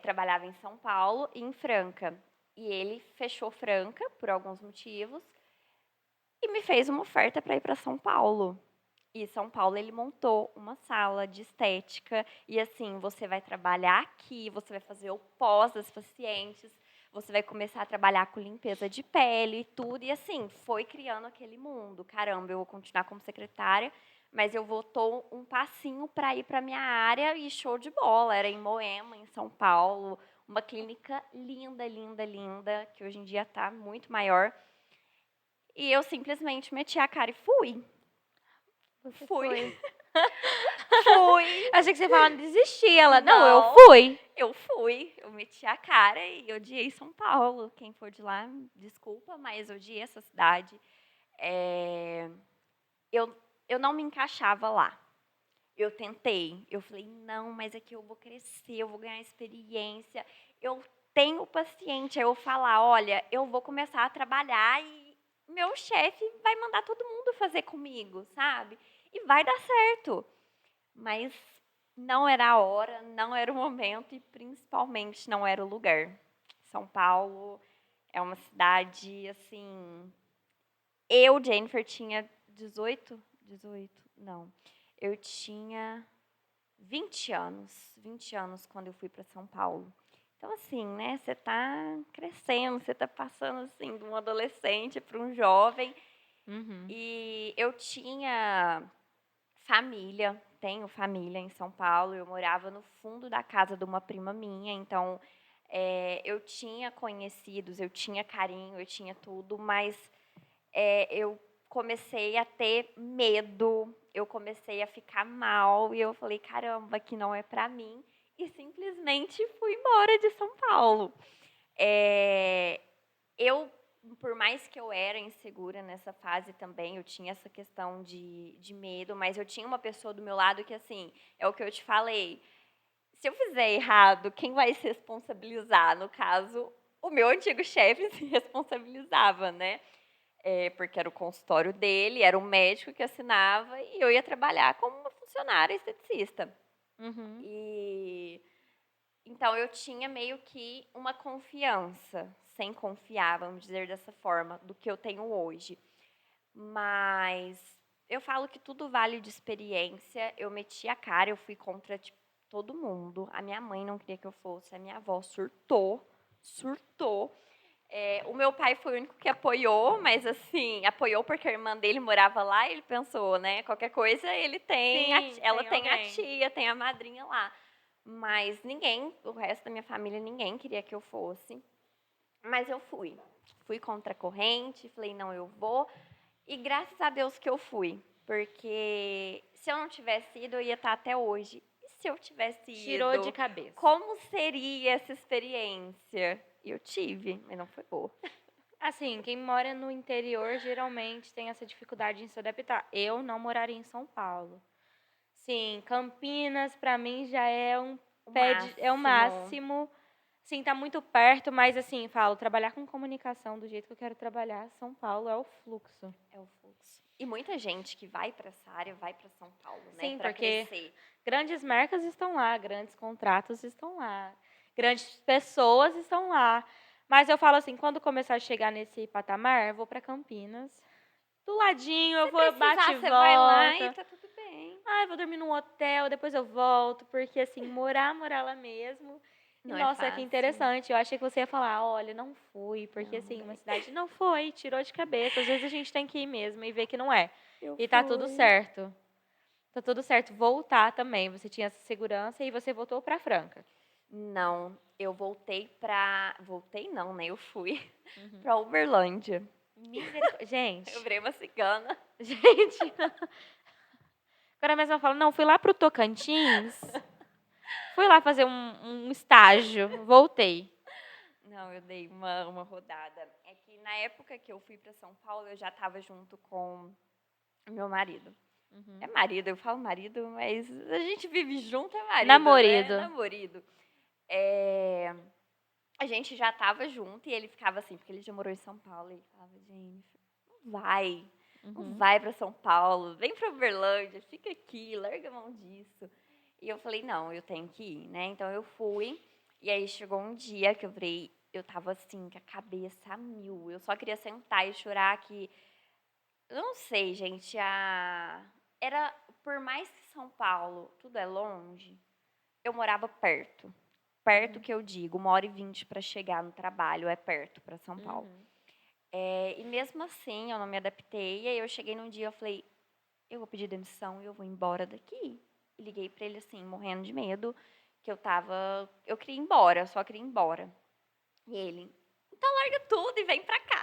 B: trabalhava em São Paulo e em Franca. E ele fechou Franca, por alguns motivos, e me fez uma oferta para ir para São Paulo. E São Paulo ele montou uma sala de estética e assim, você vai trabalhar aqui, você vai fazer o pós das pacientes, você vai começar a trabalhar com limpeza de pele e tudo. E assim, foi criando aquele mundo. Caramba, eu vou continuar como secretária, mas eu vou tô um passinho para ir para minha área e show de bola. Era em Moema, em São Paulo, uma clínica linda, linda, linda, que hoje em dia está muito maior. E eu simplesmente meti a cara e fui.
A: Você
B: Fui.
A: foi.
B: Fui.
A: Achei que você ia falar, desisti. Ela, não, eu
B: Não.
A: fui.
B: Eu fui. Eu meti a cara e odiei São Paulo. Quem for de lá, desculpa, mas odiei essa cidade. Eu não me encaixava lá. Eu tentei. Eu falei, não, mas aqui eu vou crescer, eu vou ganhar experiência. Eu tenho paciente. Aí eu falar, olha, eu vou começar a trabalhar e meu chefe vai mandar todo mundo fazer comigo, sabe? E vai dar certo. Mas não era a hora, não era o momento e principalmente não era o lugar. São Paulo é uma cidade assim Eu, Jennifer, tinha 18? Não. Eu tinha 20 anos. 20 anos quando eu fui para São Paulo. Então, assim, né? Você tá crescendo, você tá passando, assim, de um adolescente para um jovem.
A: Uhum.
B: E eu tinha família, tenho família em São Paulo. Eu morava no fundo da casa de uma prima minha. Então, eu tinha conhecidos, eu tinha carinho, eu tinha tudo. Mas eu comecei a ter medo, eu comecei a ficar mal e eu falei, caramba, que não é para mim, e simplesmente fui embora de São Paulo. Eu, por mais que eu era insegura nessa fase também, eu tinha essa questão de medo, mas eu tinha uma pessoa do meu lado que, assim, é o que eu te falei, se eu fizer errado, quem vai se responsabilizar? No caso, o meu antigo chefe se responsabilizava, né? Porque era o consultório dele, era um médico que assinava e eu ia trabalhar como uma funcionária esteticista.
A: Uhum.
B: E então eu tinha meio que uma confiança, sem confiar, vamos dizer dessa forma, do que eu tenho hoje. Mas eu falo que tudo vale de experiência. Eu meti a cara, eu fui contra tipo, todo mundo. A minha mãe não queria que eu fosse, a minha avó surtou. O meu pai foi o único que apoiou, mas assim, apoiou porque a irmã dele morava lá e ele pensou, né? Qualquer coisa ele tem,
A: Sim,
B: ela
A: tem
B: tem a
A: alguém.
B: tia, tem a madrinha lá. Mas ninguém, o resto da minha família, ninguém queria que eu fosse. Mas eu fui. Fui contra a corrente, falei, não, eu vou. E graças a Deus que eu fui. Porque se eu não tivesse ido, eu ia estar até hoje. E se eu tivesse
A: Tirou de
B: ido,
A: cabeça.
B: como seria essa experiência? E eu tive, mas não foi boa.
A: Assim, quem mora no interior geralmente tem essa dificuldade em se adaptar. Eu não moraria em São Paulo. Sim, Campinas pra mim já é
B: O
A: é o
B: máximo
A: máximo. Sim, tá muito perto, mas assim, falo, trabalhar com comunicação do jeito que eu quero trabalhar, São Paulo é o fluxo.
B: é o fluxo. E muita gente que vai para essa área vai para São Paulo, né,
A: Sim,
B: para
A: porque
B: crescer.
A: grandes marcas estão lá, grandes contratos estão lá, grandes pessoas estão lá. Mas eu falo assim, quando começar a chegar nesse patamar, eu vou para Campinas. Do ladinho, eu
B: Se
A: vou bate
B: precisar,
A: e
B: você vai lá e
A: volta.
B: tá tudo bem.
A: Ah, eu vou dormir num hotel, depois eu volto, porque assim, morar lá mesmo. E
B: Não é
A: nossa, que
B: fácil.
A: interessante. Eu achei que você ia falar, olha, não fui, porque
B: Não,
A: assim, uma
B: daí
A: cidade não foi, tirou de cabeça. Às vezes a gente tem que ir mesmo e ver que não é.
B: eu
A: E tá tudo
B: fui.
A: certo. Tá tudo certo. Voltar também. Você tinha essa segurança e você voltou pra Franca.
B: Não, eu voltei pra. Voltei não, né? Eu fui
A: Uhum.
B: pra Uberlândia.
A: Misericórdia.
B: Eu
A: Gente,
B: virei uma cigana.
A: gente. Agora mesmo eu falo, não, fui lá pro Tocantins. Fui lá fazer um estágio. Voltei.
B: Não, eu dei uma rodada. É que na época que eu fui pra São Paulo, eu já estava junto com meu marido. É
A: Uhum.
B: marido, eu falo marido, mas a gente vive junto, é marido, né?
A: Namorido.
B: Namorido. É, a gente já estava junto e ele ficava assim, porque ele já morou em São Paulo. E ele falava, Jennifer, não
A: Uhum.
B: vai para São Paulo, vem para Uberlândia, fica aqui, larga a mão disso. E eu falei, não, eu tenho que ir, né? Então eu fui. E aí chegou um dia que eu tava assim, com a cabeça a mil. Eu só queria sentar e chorar que, eu não sei, gente, era, por mais que São Paulo, tudo é longe, eu morava perto. Perto
A: Uhum.
B: que eu digo, 1h20 para chegar no trabalho, é perto para São Paulo.
A: Uhum.
B: E mesmo assim, eu não me adaptei. E aí eu cheguei num dia, eu falei, eu vou pedir demissão e eu vou embora daqui. E liguei para ele assim, morrendo de medo, que eu queria ir embora, eu só queria ir embora. E ele, então larga tudo e vem pra cá.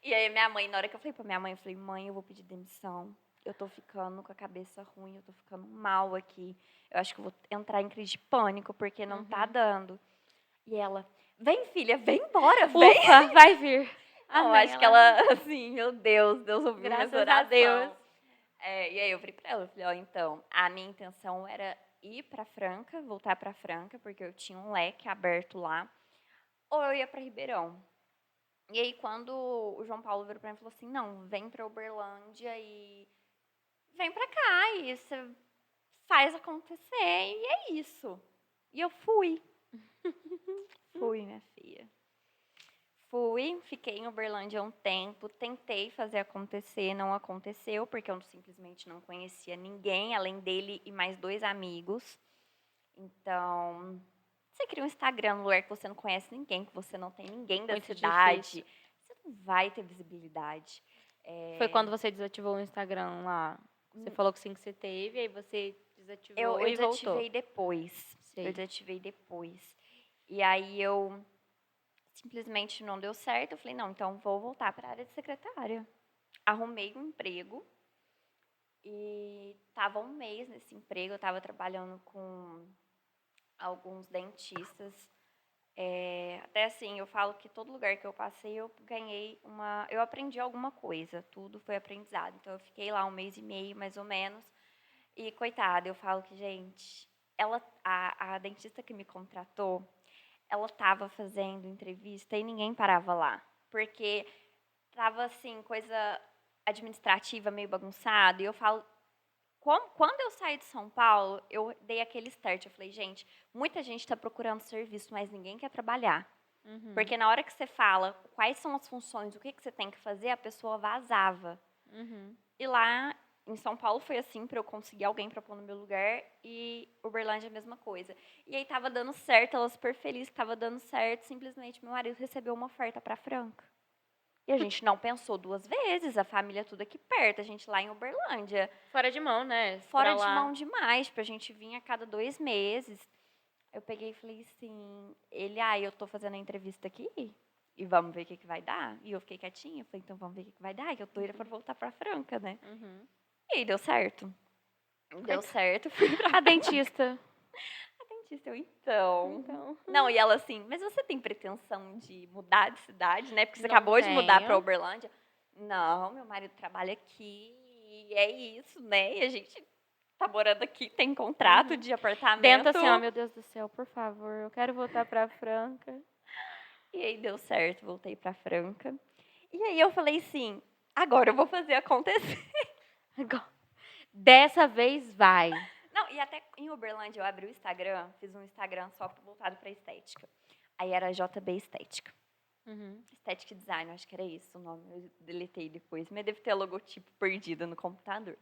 B: E aí minha mãe, na hora que eu falei pra minha mãe, eu falei, mãe, eu vou pedir demissão. Eu tô ficando com a cabeça ruim, eu tô ficando mal aqui. Eu acho que eu vou entrar em crise de pânico, porque não tá
A: Uhum.
B: dando. E ela, vem filha, vem embora, vem.
A: Ufa, vai vir.
B: Não, eu
A: Amém.
B: acho que ela, assim, meu Deus ouviu minhas
A: Graças a Deus.
B: orações. E aí eu falei pra ela, eu falei, ó, então, a minha intenção era ir pra Franca, voltar pra Franca, porque eu tinha um leque aberto lá, ou eu ia pra Ribeirão. E aí quando o João Paulo virou pra mim e falou assim, não, vem pra Uberlândia e vem pra cá, e você faz acontecer, e é isso. E eu fui. Fui, minha filha. Fui, fiquei em Uberlândia um tempo, tentei fazer acontecer, não aconteceu, porque eu simplesmente não conhecia ninguém, além dele e mais 2 amigos. Então, você cria um Instagram num lugar que você não conhece ninguém, que você não tem ninguém da
A: Muito
B: cidade,
A: difícil.
B: você não vai ter visibilidade.
A: Foi quando você desativou o Instagram lá. Você falou que sim que você teve, aí você desativou
B: Eu
A: e voltou.
B: desativei depois.
A: Sei.
B: Eu desativei depois. E aí eu simplesmente não deu certo. Eu falei, não, então vou voltar para a área de secretária. Arrumei um emprego e estava um mês nesse emprego. Eu estava trabalhando com alguns dentistas. Até assim, eu falo que todo lugar que eu passei, eu ganhei eu aprendi alguma coisa. Tudo foi aprendizado. Então eu fiquei lá um mês e meio, mais ou menos. E coitada, eu falo que, gente, a dentista que me contratou, ela estava fazendo entrevista e ninguém parava lá. Porque tava assim, coisa administrativa meio bagunçada. E eu falo, quando eu saí de São Paulo, eu dei aquele start. Eu falei, gente, muita gente está procurando serviço, mas ninguém quer trabalhar.
A: Uhum.
B: Porque na hora que você fala quais são as funções, o que você tem que fazer, a pessoa vazava.
A: Uhum.
B: E lá em São Paulo foi assim, para eu conseguir alguém para pôr no meu lugar, e Uberlândia a mesma coisa. E aí tava dando certo, ela super feliz que tava dando certo, simplesmente meu marido recebeu uma oferta para Franca. E a gente não pensou 2 vezes, a família tudo aqui perto, a gente lá em Uberlândia.
A: Fora de mão, né?
B: Fora
A: Pra
B: de
A: lá.
B: mão demais, pra gente vir a cada 2 meses. Eu peguei e falei assim, eu tô fazendo a entrevista aqui e vamos ver o que vai dar. E eu fiquei quietinha, falei, então vamos ver o que vai dar, que eu tô indo pra voltar pra Franca, né?
A: Uhum.
B: E aí deu certo. Deu certo, fui pra
A: A dentista.
B: dentista. Eu, então.
A: Então.
B: Não, e ela assim, mas você tem pretensão de mudar de cidade, né? Porque você
A: Não
B: acabou de mudar
A: tenho.
B: pra Uberlândia. Não, meu marido trabalha aqui e é isso, né? E a gente tá morando aqui, tem contrato de apartamento.
A: Dentro assim, ó, meu Deus do céu, por favor, eu quero voltar pra Franca.
B: E aí deu certo, voltei pra Franca. E aí eu falei assim, agora eu vou fazer acontecer.
A: Dessa vez vai.
B: Não, e até em Uberlândia eu abri o Instagram, fiz um Instagram só voltado pra estética. Aí era JB Estética.
A: Uhum.
B: Estética Design, acho que era isso o nome. Eu deletei depois, mas deve ter logotipo perdido no computador.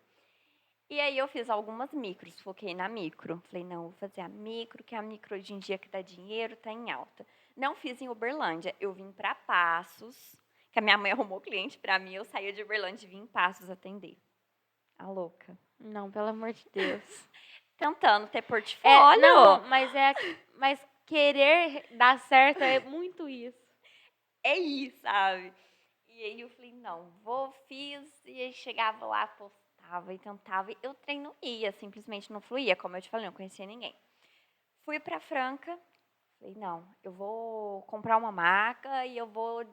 B: E aí eu fiz algumas micros, foquei na micro. Falei, não, vou fazer a micro, que a micro hoje em dia que dá dinheiro, tá em alta. Não fiz em Uberlândia, eu vim pra Passos, que a minha mãe arrumou cliente pra mim, eu saía de Uberlândia e vim em Passos atender. A louca.
A: Não, pelo amor de Deus.
B: Tentando ter portfólio.
A: Não, mas querer dar certo é muito isso.
B: É isso, sabe? E aí eu falei, não, fiz, e aí chegava lá, postava e tentava, e o trem não ia, simplesmente não fluía, como eu te falei, não conhecia ninguém. Fui pra Franca, falei, não, eu vou comprar uma maca e eu vou,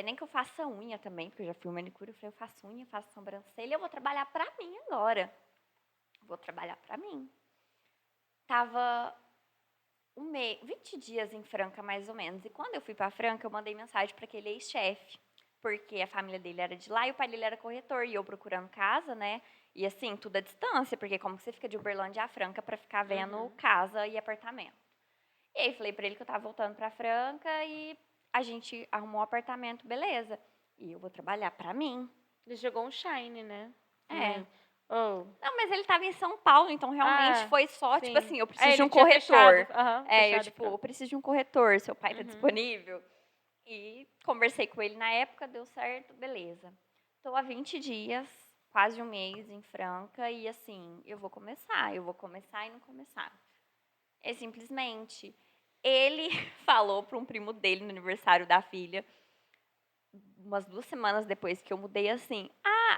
B: nem que eu faça unha também, porque eu já fui manicure, eu falei, eu faço unha, faço sobrancelha, eu vou trabalhar pra mim agora. Vou trabalhar pra mim. Tava 20 dias em Franca, mais ou menos. E quando eu fui para Franca, eu mandei mensagem para aquele ex-chefe, porque a família dele era de lá e o pai dele era corretor, e eu procurando casa, né? E assim, tudo à distância, porque como que você fica de Uberlândia a Franca para ficar vendo casa e apartamento? E aí falei para ele que eu tava voltando para Franca e a gente arrumou um apartamento, beleza. E eu vou trabalhar para mim.
A: Ele jogou um shine, né?
B: É.
A: Oh.
B: Não, mas ele tava em São Paulo, então realmente foi só, tipo
A: sim.
B: assim, eu preciso de
A: ele
B: um
A: tinha
B: corretor.
A: fechado, aham,
B: Eu
A: fechado
B: tipo,
A: Franca.
B: eu preciso de um corretor, seu pai tá disponível? E conversei com ele na época, deu certo, beleza. Tô há 20 dias, quase um mês em Franca, e assim, eu vou começar e não começar. É simplesmente, ele falou para um primo dele no aniversário da filha, umas 2 semanas depois que eu mudei, assim,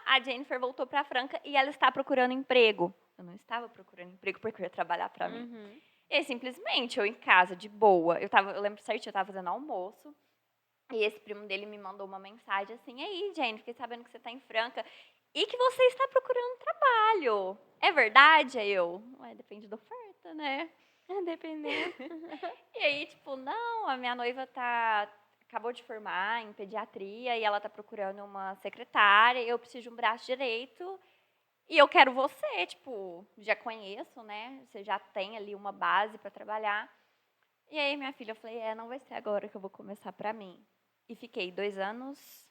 B: a Jennifer voltou para Franca e ela está procurando emprego. Eu não estava procurando emprego porque eu ia trabalhar para mim. E simplesmente, eu em casa, de boa, eu lembro certinho, eu estava fazendo almoço, e esse primo dele me mandou uma mensagem assim, aí, Jennifer, fiquei sabendo que você está em Franca e que você está procurando trabalho. É verdade? Aí eu, depende da oferta, né?
A: Dependendo.
B: E aí, tipo, não, a minha noiva acabou de formar em pediatria e ela tá procurando uma secretária, eu preciso de um braço direito e eu quero você, tipo, já conheço, né? Você já tem ali uma base para trabalhar. E aí, minha filha, eu falei, não vai ser agora que eu vou começar para mim. e fiquei 2 anos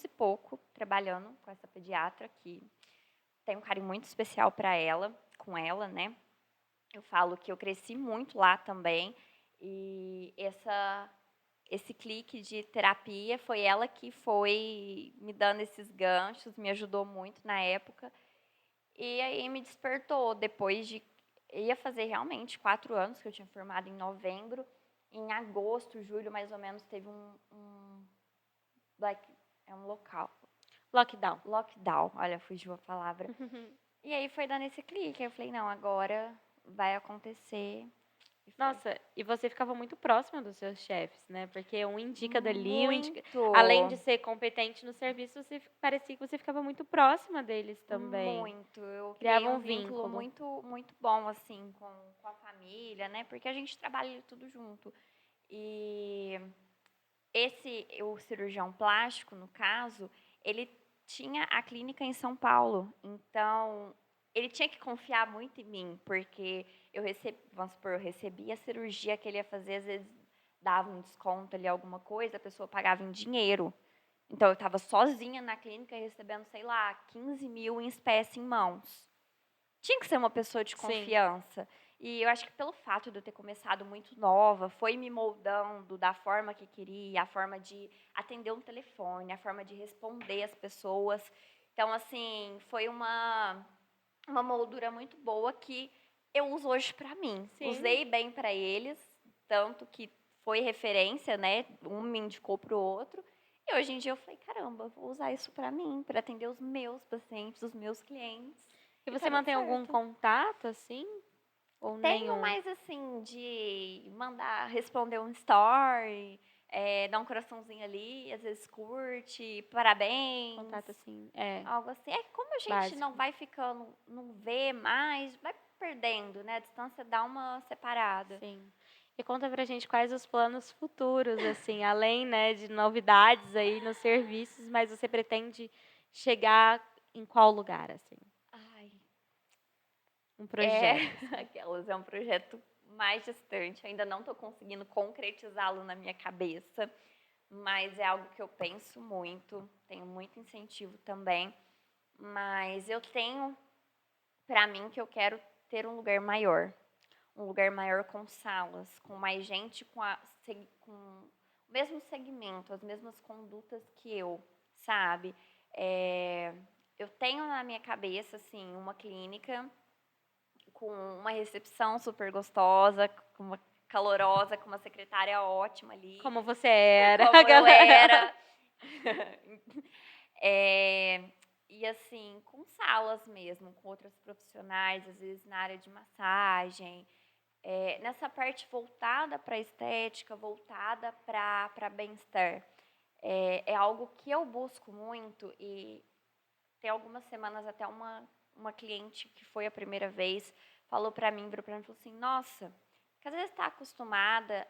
B: e pouco trabalhando com essa pediatra que tem um carinho muito especial com ela, né? Eu falo que eu cresci muito lá também e esse clique de terapia foi ela que foi me dando esses ganchos, me ajudou muito na época. E aí me despertou depois de... Ia fazer realmente 4 anos que eu tinha formado em novembro. Em agosto, julho, mais ou menos, teve um local.
A: Lockdown.
B: Lockdown, olha, fugiu a palavra. E aí foi dando esse clique. Aí eu falei, não, agora vai acontecer. E foi.
A: Nossa, e você ficava muito próxima dos seus chefes, né? Porque um indica dali,
B: Muito.
A: além de ser competente no serviço, parecia que você ficava muito próxima deles também.
B: Muito. Eu criei
A: Criava
B: um
A: um
B: vínculo
A: vínculo.
B: muito, muito bom, assim, com a família, né? Porque a gente trabalha tudo junto. E o cirurgião plástico, no caso, ele tinha a clínica em São Paulo. Então, ele tinha que confiar muito em mim, porque vamos supor, eu recebia a cirurgia que ele ia fazer, às vezes dava um desconto ali, alguma coisa, a pessoa pagava em dinheiro. Então, eu estava sozinha na clínica recebendo, sei lá, 15 mil em espécie em mãos. Tinha que ser uma pessoa de
A: Sim.
B: confiança. E eu acho que pelo fato de eu ter começado muito nova, foi me moldando da forma que queria, a forma de atender um telefone, a forma de responder as pessoas. Então, assim, foi uma moldura muito boa que eu uso hoje para mim.
A: Sim.
B: Usei bem para eles, tanto que foi referência, né? Um me indicou pro outro. E hoje em dia eu falei, caramba, vou usar isso para mim, para atender os meus pacientes, os meus clientes.
A: E
B: tá
A: você
B: dando
A: mantém algum
B: certo.
A: contato, assim? Ou
B: Tenho
A: nenhum?
B: mais assim de responder um story, dar um coraçãozinho ali, às vezes curte, parabéns.
A: Contato, assim,
B: Algo assim. É que como a gente
A: básico.
B: não vai ficando, não vê mais, vai perdendo, né? A distância dá uma separada.
A: Sim. E conta pra gente quais os planos futuros, assim, além, né, de novidades aí nos serviços, mas você pretende chegar em qual lugar, assim?
B: Ai,
A: Um projeto.
B: é um projeto mais distante. Ainda não estou conseguindo concretizá-lo na minha cabeça, mas é algo que eu penso muito, tenho muito incentivo também. Mas eu tenho para mim que eu quero ter um lugar maior com salas, com mais gente com o mesmo segmento, as mesmas condutas que eu, sabe? Eu tenho na minha cabeça, assim, uma clínica com uma recepção super gostosa, com uma calorosa, com uma secretária ótima ali.
A: Como você era.
B: Como eu era. E assim, com salas mesmo, com outras profissionais, às vezes na área de massagem, nessa parte voltada para estética, voltada para bem-estar. É algo que eu busco muito e tem algumas semanas até uma cliente que foi a primeira vez, falou para mim, virou para mim e falou assim, nossa, que às vezes está acostumada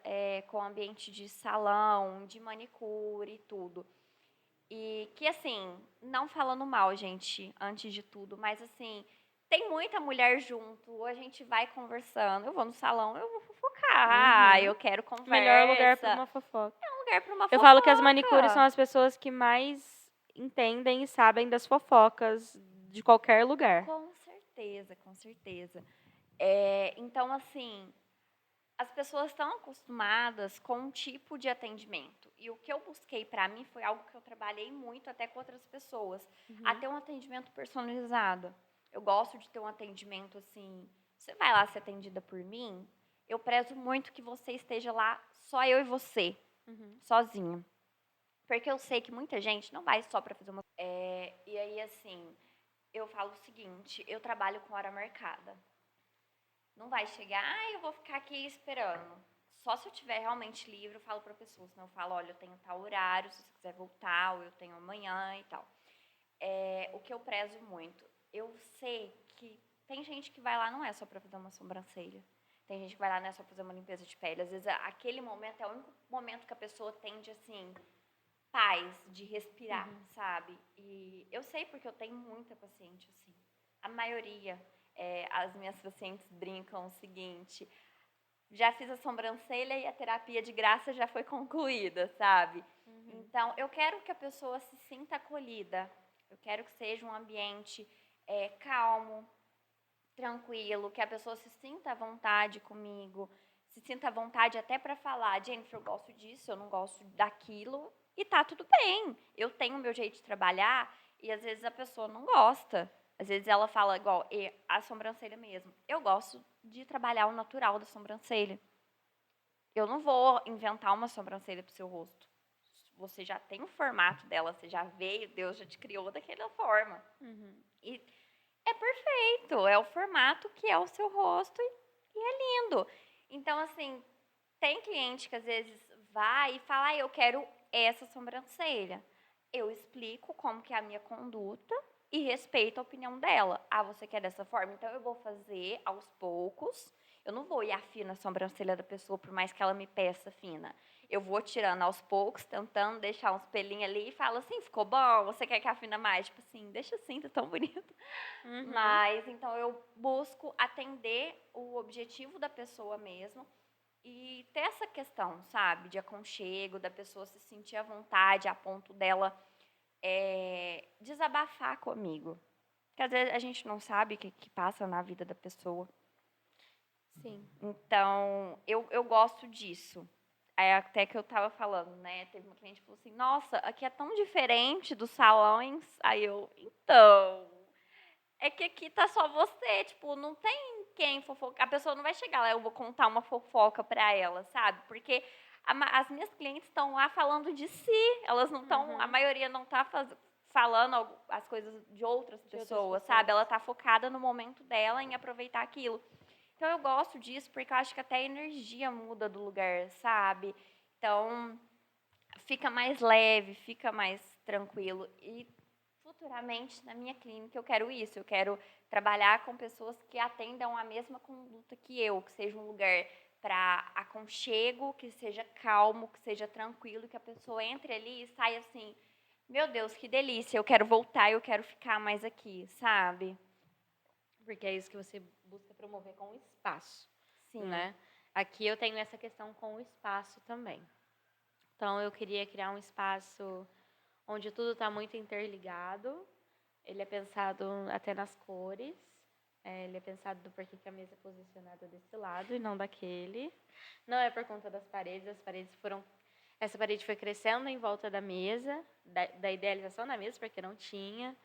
B: com o ambiente de salão, de manicure e tudo. E que, assim, não falando mal, gente, antes de tudo, mas, assim, tem muita mulher junto, a gente vai conversando. Eu vou no salão, eu vou fofocar, eu quero conversa.
A: Melhor lugar para uma fofoca.
B: É um lugar para uma
A: Eu
B: fofoca.
A: falo que as manicures são as pessoas que mais entendem e sabem das fofocas de qualquer lugar.
B: Com certeza, com certeza. Então, assim, as pessoas estão acostumadas com um tipo de atendimento. E o que eu busquei para mim foi algo que eu trabalhei muito até com outras pessoas. A ter um atendimento personalizado. Eu gosto de ter um atendimento assim. Você vai lá ser atendida por mim, eu prezo muito que você esteja lá só eu e você, sozinha. Porque eu sei que muita gente não vai só para fazer uma... e aí, assim, eu falo o seguinte, eu trabalho com hora marcada. Não vai chegar, eu vou ficar aqui esperando. Só se eu tiver realmente livre, eu falo para a pessoa. Senão eu falo, olha, eu tenho tal horário, se você quiser voltar, ou eu tenho amanhã e tal. O que eu prezo muito. Eu sei que tem gente que vai lá não é só para fazer uma sobrancelha. Tem gente que vai lá não é só para fazer uma limpeza de pele. Às vezes aquele momento é o único momento que a pessoa tem de, assim, paz, de respirar, sabe? E eu sei porque eu tenho muita paciente, assim. A maioria... as minhas pacientes brincam o seguinte, já fiz a sobrancelha e a terapia de graça já foi concluída, sabe? Então, eu quero que a pessoa se sinta acolhida. Eu quero que seja um ambiente calmo, tranquilo, que a pessoa se sinta à vontade comigo, se sinta à vontade até para falar, Jennifer, eu gosto disso, eu não gosto daquilo, e tá tudo bem. Eu tenho o meu jeito de trabalhar e às vezes a pessoa não gosta. Às vezes ela fala igual a sobrancelha mesmo. Eu gosto de trabalhar o natural da sobrancelha. Eu não vou inventar uma sobrancelha pro seu rosto. Você já tem o formato dela, você já veio, Deus já te criou daquela forma. E é perfeito, é o formato que é o seu rosto e é lindo. Então, assim, tem cliente que às vezes vai e fala, eu quero essa sobrancelha. Eu explico como que é a minha conduta e respeito a opinião dela. Ah, você quer dessa forma? Então eu vou fazer aos poucos. Eu não vou ir afina a sobrancelha da pessoa, por mais que ela me peça fina. Eu vou tirando aos poucos, tentando deixar uns pelinhos ali e falo assim, ficou bom? Você quer que afina mais? Tipo assim, deixa assim, tá tão bonito. Mas, então, eu busco atender o objetivo da pessoa mesmo e ter essa questão, sabe, de aconchego, da pessoa se sentir à vontade a ponto dela desabafar comigo. Porque às vezes a gente não sabe o que passa na vida da pessoa.
A: Sim.
B: Então, eu gosto disso. Aí até que eu tava falando, né? Teve uma cliente que falou assim, nossa, aqui é tão diferente dos salões. Aí eu, então, é que aqui tá só você, tipo, não tem quem fofocar. A pessoa não vai chegar lá, eu vou contar uma fofoca pra ela, sabe? Porque as minhas clientes estão lá falando de si, elas não estão, a maioria não tá falando as coisas de outras pessoas, sabe? Ela tá focada no momento dela em aproveitar aquilo. Então eu gosto disso porque eu acho que até a energia muda do lugar, sabe? Então fica mais leve, fica mais tranquilo. E futuramente na minha clínica eu quero isso, eu quero trabalhar com pessoas que atendam a mesma conduta que eu, que seja um lugar para aconchego, que seja calmo, que seja tranquilo, que a pessoa entre ali e saia assim, meu Deus, que delícia, eu quero voltar, eu quero ficar mais aqui, sabe?
A: Porque é isso que você busca promover com o espaço,
B: Sim.
A: né? Aqui eu tenho essa questão com o espaço também. Então, eu queria criar um espaço onde tudo está muito interligado. Ele é pensado até nas cores. Ele é pensado do porquê que a mesa é posicionada desse lado e não daquele. Não é por conta das paredes. As paredes foram... Essa parede foi crescendo em volta da mesa, da idealização da mesa, porque não tinha.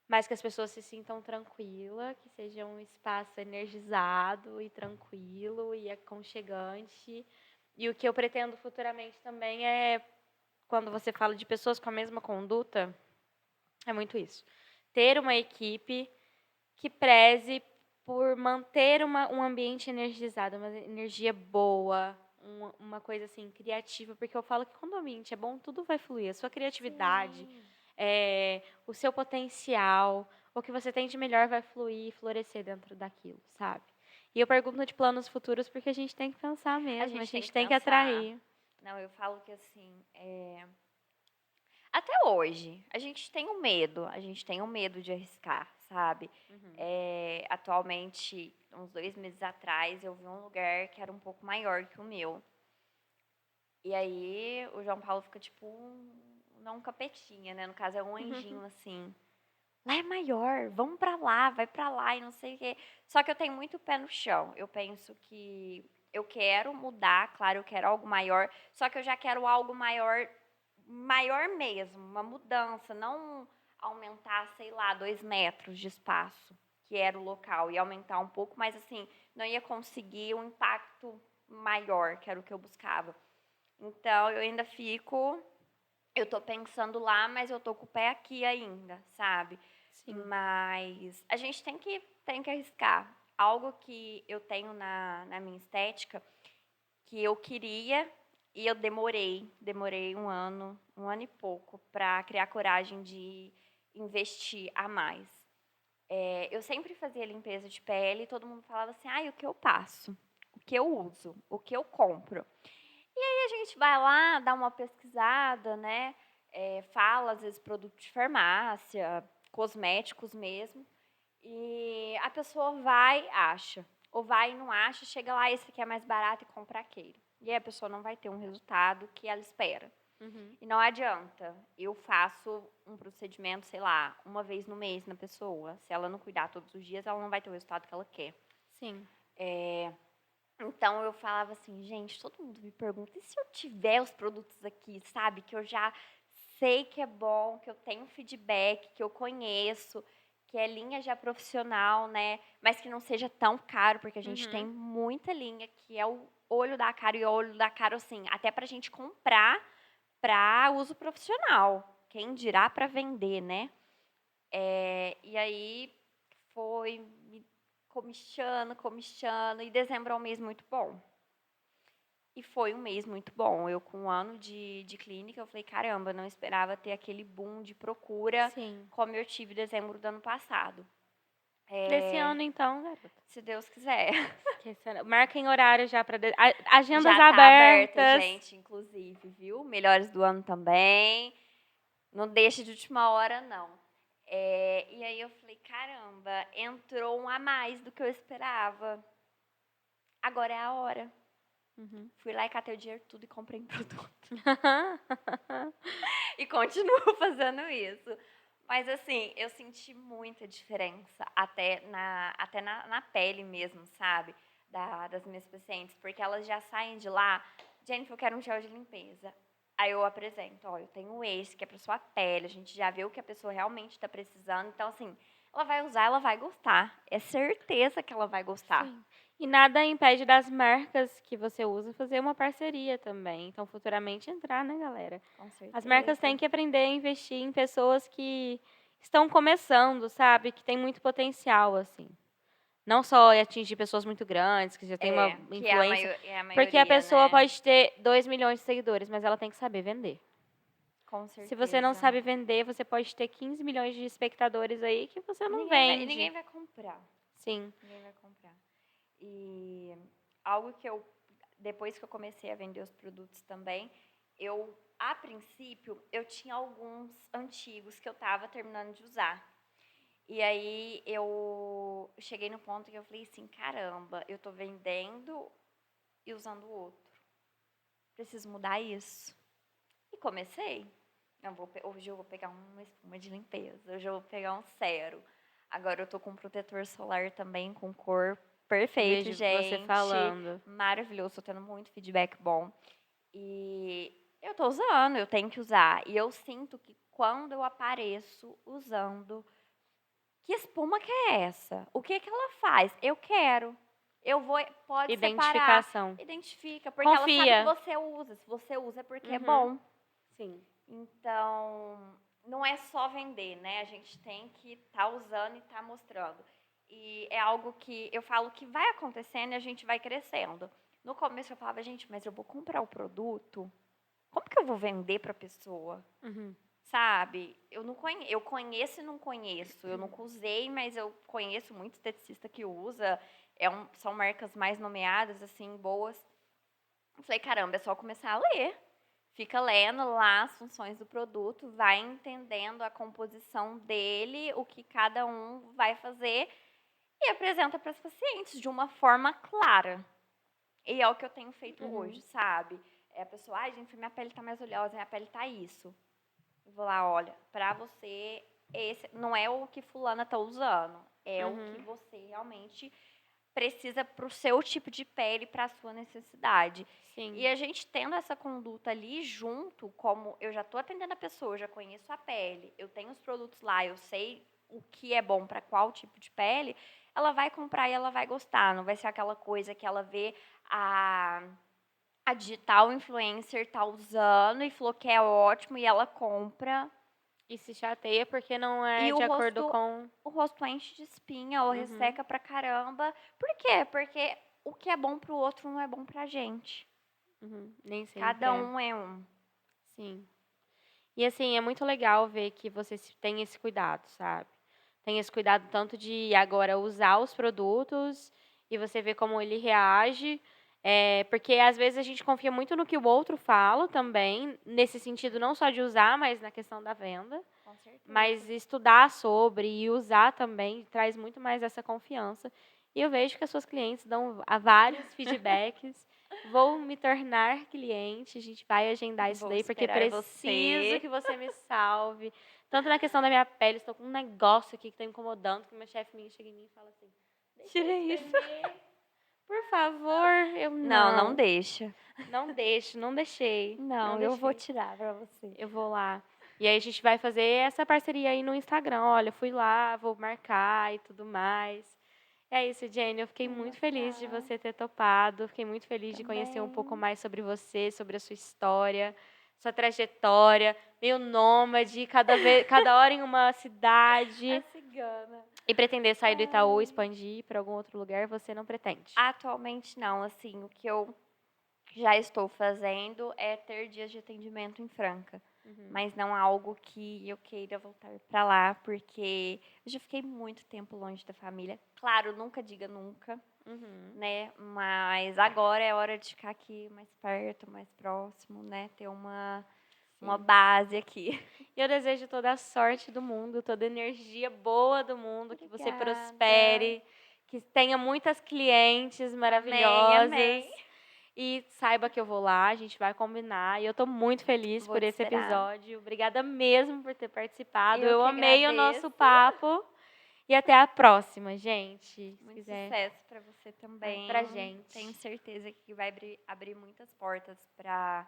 A: Mas que as pessoas se sintam tranquilas, que seja um espaço energizado e tranquilo e aconchegante. E o que eu pretendo futuramente também é, quando você fala de pessoas com a mesma conduta, é muito isso. Ter uma equipe que preze por manter um ambiente energizado, uma energia boa, uma coisa assim, criativa, porque eu falo que quando o ambiente é bom, tudo vai fluir. A sua criatividade, o seu potencial, o que você tem de melhor vai fluir e florescer dentro daquilo, sabe? E eu pergunto de planos futuros porque a gente tem que pensar mesmo, a gente tem que atrair.
B: Não, eu falo que assim, até hoje, a gente tem um medo de arriscar, sabe? Atualmente, uns 2 meses atrás, eu vi um lugar que era um pouco maior que o meu. E aí, o João Paulo fica tipo, não um capetinha, né? No caso, é um anjinho, assim. Lá é maior, vamos pra lá, vai pra lá e não sei o quê. Só que eu tenho muito pé no chão. Eu penso que eu quero mudar, claro, eu quero algo maior, só que eu já quero algo maior, maior mesmo, uma mudança, não aumentar, sei lá, 2 metros de espaço, que era o local, e aumentar um pouco, mas assim, não ia conseguir um impacto maior, que era o que eu buscava. Então, eu ainda fico, eu tô pensando lá, mas eu tô com o pé aqui ainda, sabe?
A: Sim.
B: Mas a gente tem que arriscar. Algo que eu tenho na minha estética, que eu queria e eu demorei um ano e pouco para criar coragem de investir a mais. Eu sempre fazia limpeza de pele e todo mundo falava assim, o que eu passo, o que eu uso, o que eu compro. E aí a gente vai lá, dá uma pesquisada, né? Fala, às vezes, produto de farmácia, cosméticos mesmo. E a pessoa vai, acha. Ou vai e não acha, chega lá, esse aqui é mais barato e compra aquele. E aí a pessoa não vai ter um resultado que ela espera.
A: Uhum.
B: E não adianta. Eu faço um procedimento, sei lá, uma vez no mês na pessoa. Se ela não cuidar todos os dias, ela não vai ter o resultado que ela quer.
A: Sim.
B: Então eu falava assim, gente, todo mundo me pergunta, e se eu tiver os produtos aqui, sabe? Que eu já sei que é bom, que eu tenho feedback, que eu conheço, que é linha já profissional, né? Mas que não seja tão caro, porque a gente tem
A: Uhum.
B: muita linha que é o olho da cara, e o olho da cara, assim, até pra gente comprar para uso profissional. Quem dirá para vender, né? E aí foi me comichando, e dezembro é um mês muito bom. E foi um mês muito bom. Eu, com um ano de clínica, eu falei, caramba, não esperava ter aquele boom de procura
A: Sim.
B: como eu tive em dezembro do ano passado.
A: Desse ano, então, garota.
B: Se Deus quiser.
A: Marquem horário já para agendas
B: Já tá aberta,
A: abertas.
B: gente, inclusive, viu? Melhores do ano também. Não deixe de última hora, não. E aí eu falei, caramba, entrou um a mais do que eu esperava. Agora é a hora.
A: Uhum.
B: Fui lá e catei o dinheiro tudo e comprei um produto. E continuo fazendo isso. Mas assim, eu senti muita diferença até na pele mesmo, sabe? Das minhas pacientes. Porque elas já saem de lá, Jennifer, eu quero um gel de limpeza. Aí eu apresento, ó, eu tenho esse que é pra sua pele, a gente já vê o que a pessoa realmente está precisando. Então, assim, ela vai usar, ela vai gostar. É certeza que ela vai gostar.
A: Sim. E nada impede das marcas que você usa fazer uma parceria também. Então, futuramente entrar, né, galera?
B: Com
A: As marcas
B: certeza.
A: têm que aprender a investir em pessoas que estão começando, sabe? Que tem muito potencial, assim. Não só atingir pessoas muito grandes, que já tem uma
B: Que é a,
A: influência.
B: é a
A: Porque a
B: maioria,
A: pessoa
B: né?
A: pode ter 2 milhões de seguidores, mas ela tem que saber vender.
B: Com
A: Se você não
B: certeza.
A: sabe vender, você pode ter 15 milhões de espectadores aí que você
B: E
A: não
B: ninguém
A: vende.
B: vai comprar.
A: Sim.
B: Ninguém vai comprar. E algo que eu, depois que eu comecei a vender os produtos também, a princípio, eu tinha alguns antigos que eu tava terminando de usar. E aí eu cheguei no ponto que eu falei assim, caramba, eu tô vendendo e usando o outro. Preciso mudar isso. E comecei. Hoje eu vou pegar uma espuma de limpeza, hoje eu vou pegar um cero. Agora eu tô com um protetor solar também, com cor perfeito,
A: Vejo você
B: gente.
A: falando.
B: Maravilhoso, tô tendo muito feedback bom. E eu tô usando, eu tenho que usar. E eu sinto que quando eu apareço usando, que espuma que é essa? O que que ela faz? Eu quero. Eu vou, pode separar.
A: Identificação.
B: Identifica, porque ela sabe que
A: Confia.
B: você usa. Se você usa é porque é
A: Uhum.
B: bom.
A: Sim.
B: Então, não é só vender, né? A gente tem que estar usando e estar mostrando. E é algo que eu falo que vai acontecendo e a gente vai crescendo. No começo eu falava, gente, mas eu vou comprar o produto? Como que eu vou vender para a pessoa?
A: Uhum.
B: Sabe? Eu conheço e não conheço. Eu nunca usei, mas eu conheço muito esteticista que usa. São marcas mais nomeadas, assim, boas. Eu falei, caramba, é só começar a ler. Fica lendo lá as funções do produto, vai entendendo a composição dele, o que cada um vai fazer e apresenta para os pacientes de uma forma clara. E é o que eu tenho feito hoje,
A: Uhum.
B: sabe? É a pessoa, ai, gente, minha pele tá mais oleosa, minha pele tá isso. Eu vou lá, olha, pra você, esse não é o que fulana tá usando, é o que
A: Uhum.
B: você realmente precisa pro seu tipo de pele, pra sua necessidade.
A: Sim.
B: E a gente tendo essa conduta ali junto, como eu já tô atendendo a pessoa, eu já conheço a pele, eu tenho os produtos lá, eu sei o que é bom para qual tipo de pele, ela vai comprar e ela vai gostar. Não vai ser aquela coisa que ela vê a digital influencer tá usando e falou que é ótimo e ela compra
A: E se chateia porque não é
B: e
A: de acordo com.
B: o rosto enche de espinha ou
A: Uhum.
B: resseca pra caramba. Por quê? Porque o que é bom pro outro não é bom pra gente.
A: Uhum. Nem sempre
B: Cada
A: é.
B: um é um.
A: Sim. E assim, é muito legal ver que você tem esse cuidado, sabe? Tem esse cuidado tanto de agora usar os produtos e você ver como ele reage. Porque às vezes a gente confia muito no que o outro fala também, nesse sentido não só de usar, mas na questão da venda.
B: Com certeza.
A: Mas estudar sobre e usar também traz muito mais essa confiança. E eu vejo que as suas clientes dão vários feedbacks Vou me tornar cliente, a gente vai agendar isso
B: Vou
A: daí, porque
B: esperar
A: preciso
B: você.
A: que você me salve. Tanto na questão da minha pele, estou com um negócio aqui que tá incomodando, que meu chefe minha chega em mim e fala assim, deixa eu
B: Tira isso.
A: espremer, por favor. Eu
B: Não deixa.
A: não deixo, não deixei.
B: Não,
A: Não
B: eu vou
A: deixei.
B: tirar pra você.
A: Eu vou lá. E aí a gente vai fazer essa parceria aí no Instagram. Olha, fui lá, vou marcar e tudo mais. É isso, Jenny. Eu fiquei muito feliz de você ter topado. Fiquei muito feliz de conhecer um pouco
B: Também.
A: mais sobre você, sobre a sua história, sua trajetória, meio nômade, cada hora em uma cidade.
B: A cigana.
A: E pretender sair do Itaú,
B: Ai.
A: expandir para algum outro lugar, você não pretende.
B: Atualmente não, assim, o que eu já estou fazendo é ter dias de atendimento em Franca. Mas não algo que eu queira voltar para lá, porque eu já fiquei muito tempo longe da família. Claro, nunca diga nunca, né? Mas agora é hora de ficar aqui mais perto, mais próximo, né? Ter uma base aqui.
A: E eu desejo toda a sorte do mundo, toda a energia boa do mundo, que você
B: Obrigada.
A: prospere, que tenha muitas clientes maravilhosas.
B: Amém.
A: E saiba que eu vou lá, a gente vai combinar. E eu tô muito feliz
B: Vou
A: por
B: te
A: esse
B: esperar.
A: episódio. Obrigada mesmo por ter participado.
B: Eu
A: Eu
B: que
A: amei o
B: agradeço.
A: nosso papo. E até a próxima, gente. Se
B: Muito
A: quiser.
B: sucesso para você também.
A: Pra gente.
B: Tenho certeza que vai abrir muitas portas para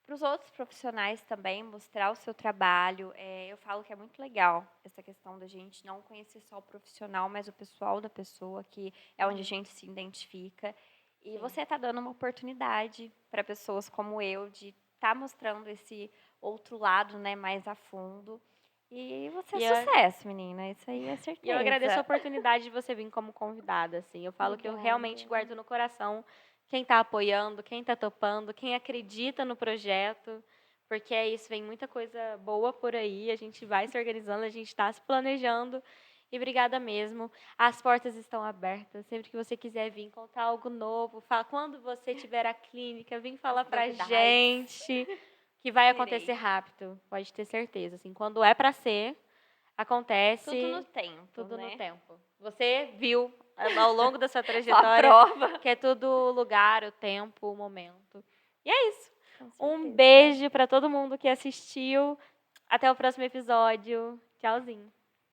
B: os outros profissionais também, mostrar o seu trabalho. Eu falo que é muito legal essa questão da gente não conhecer só o profissional, mas o pessoal da pessoa, que é onde a gente se identifica. E você está dando uma oportunidade para pessoas como eu de estar mostrando esse outro lado, né, mais a fundo. E você é sucesso, menina. Isso aí é certeza.
A: E eu agradeço a oportunidade de você vir como convidada, assim. Eu falo que eu realmente
B: Obrigada.
A: guardo no coração quem está apoiando, quem está topando, quem acredita no projeto, porque é isso, vem muita coisa boa por aí, a gente vai se organizando, a gente está se planejando. E obrigada mesmo. As portas estão abertas. Sempre que você quiser vir contar algo novo, fala, quando você tiver a clínica, vem falar pra
B: novidades.
A: gente, que vai
B: Irei.
A: acontecer rápido, pode ter certeza. Assim, quando é para ser, acontece.
B: Tudo no tempo.
A: Tudo
B: né?
A: no tempo. Você viu ao longo da sua
B: Só
A: trajetória
B: prova.
A: que é tudo o lugar, o tempo, o momento. E é isso.
B: Com
A: Um
B: certeza.
A: beijo para todo mundo que assistiu. Até o próximo episódio. Tchauzinho.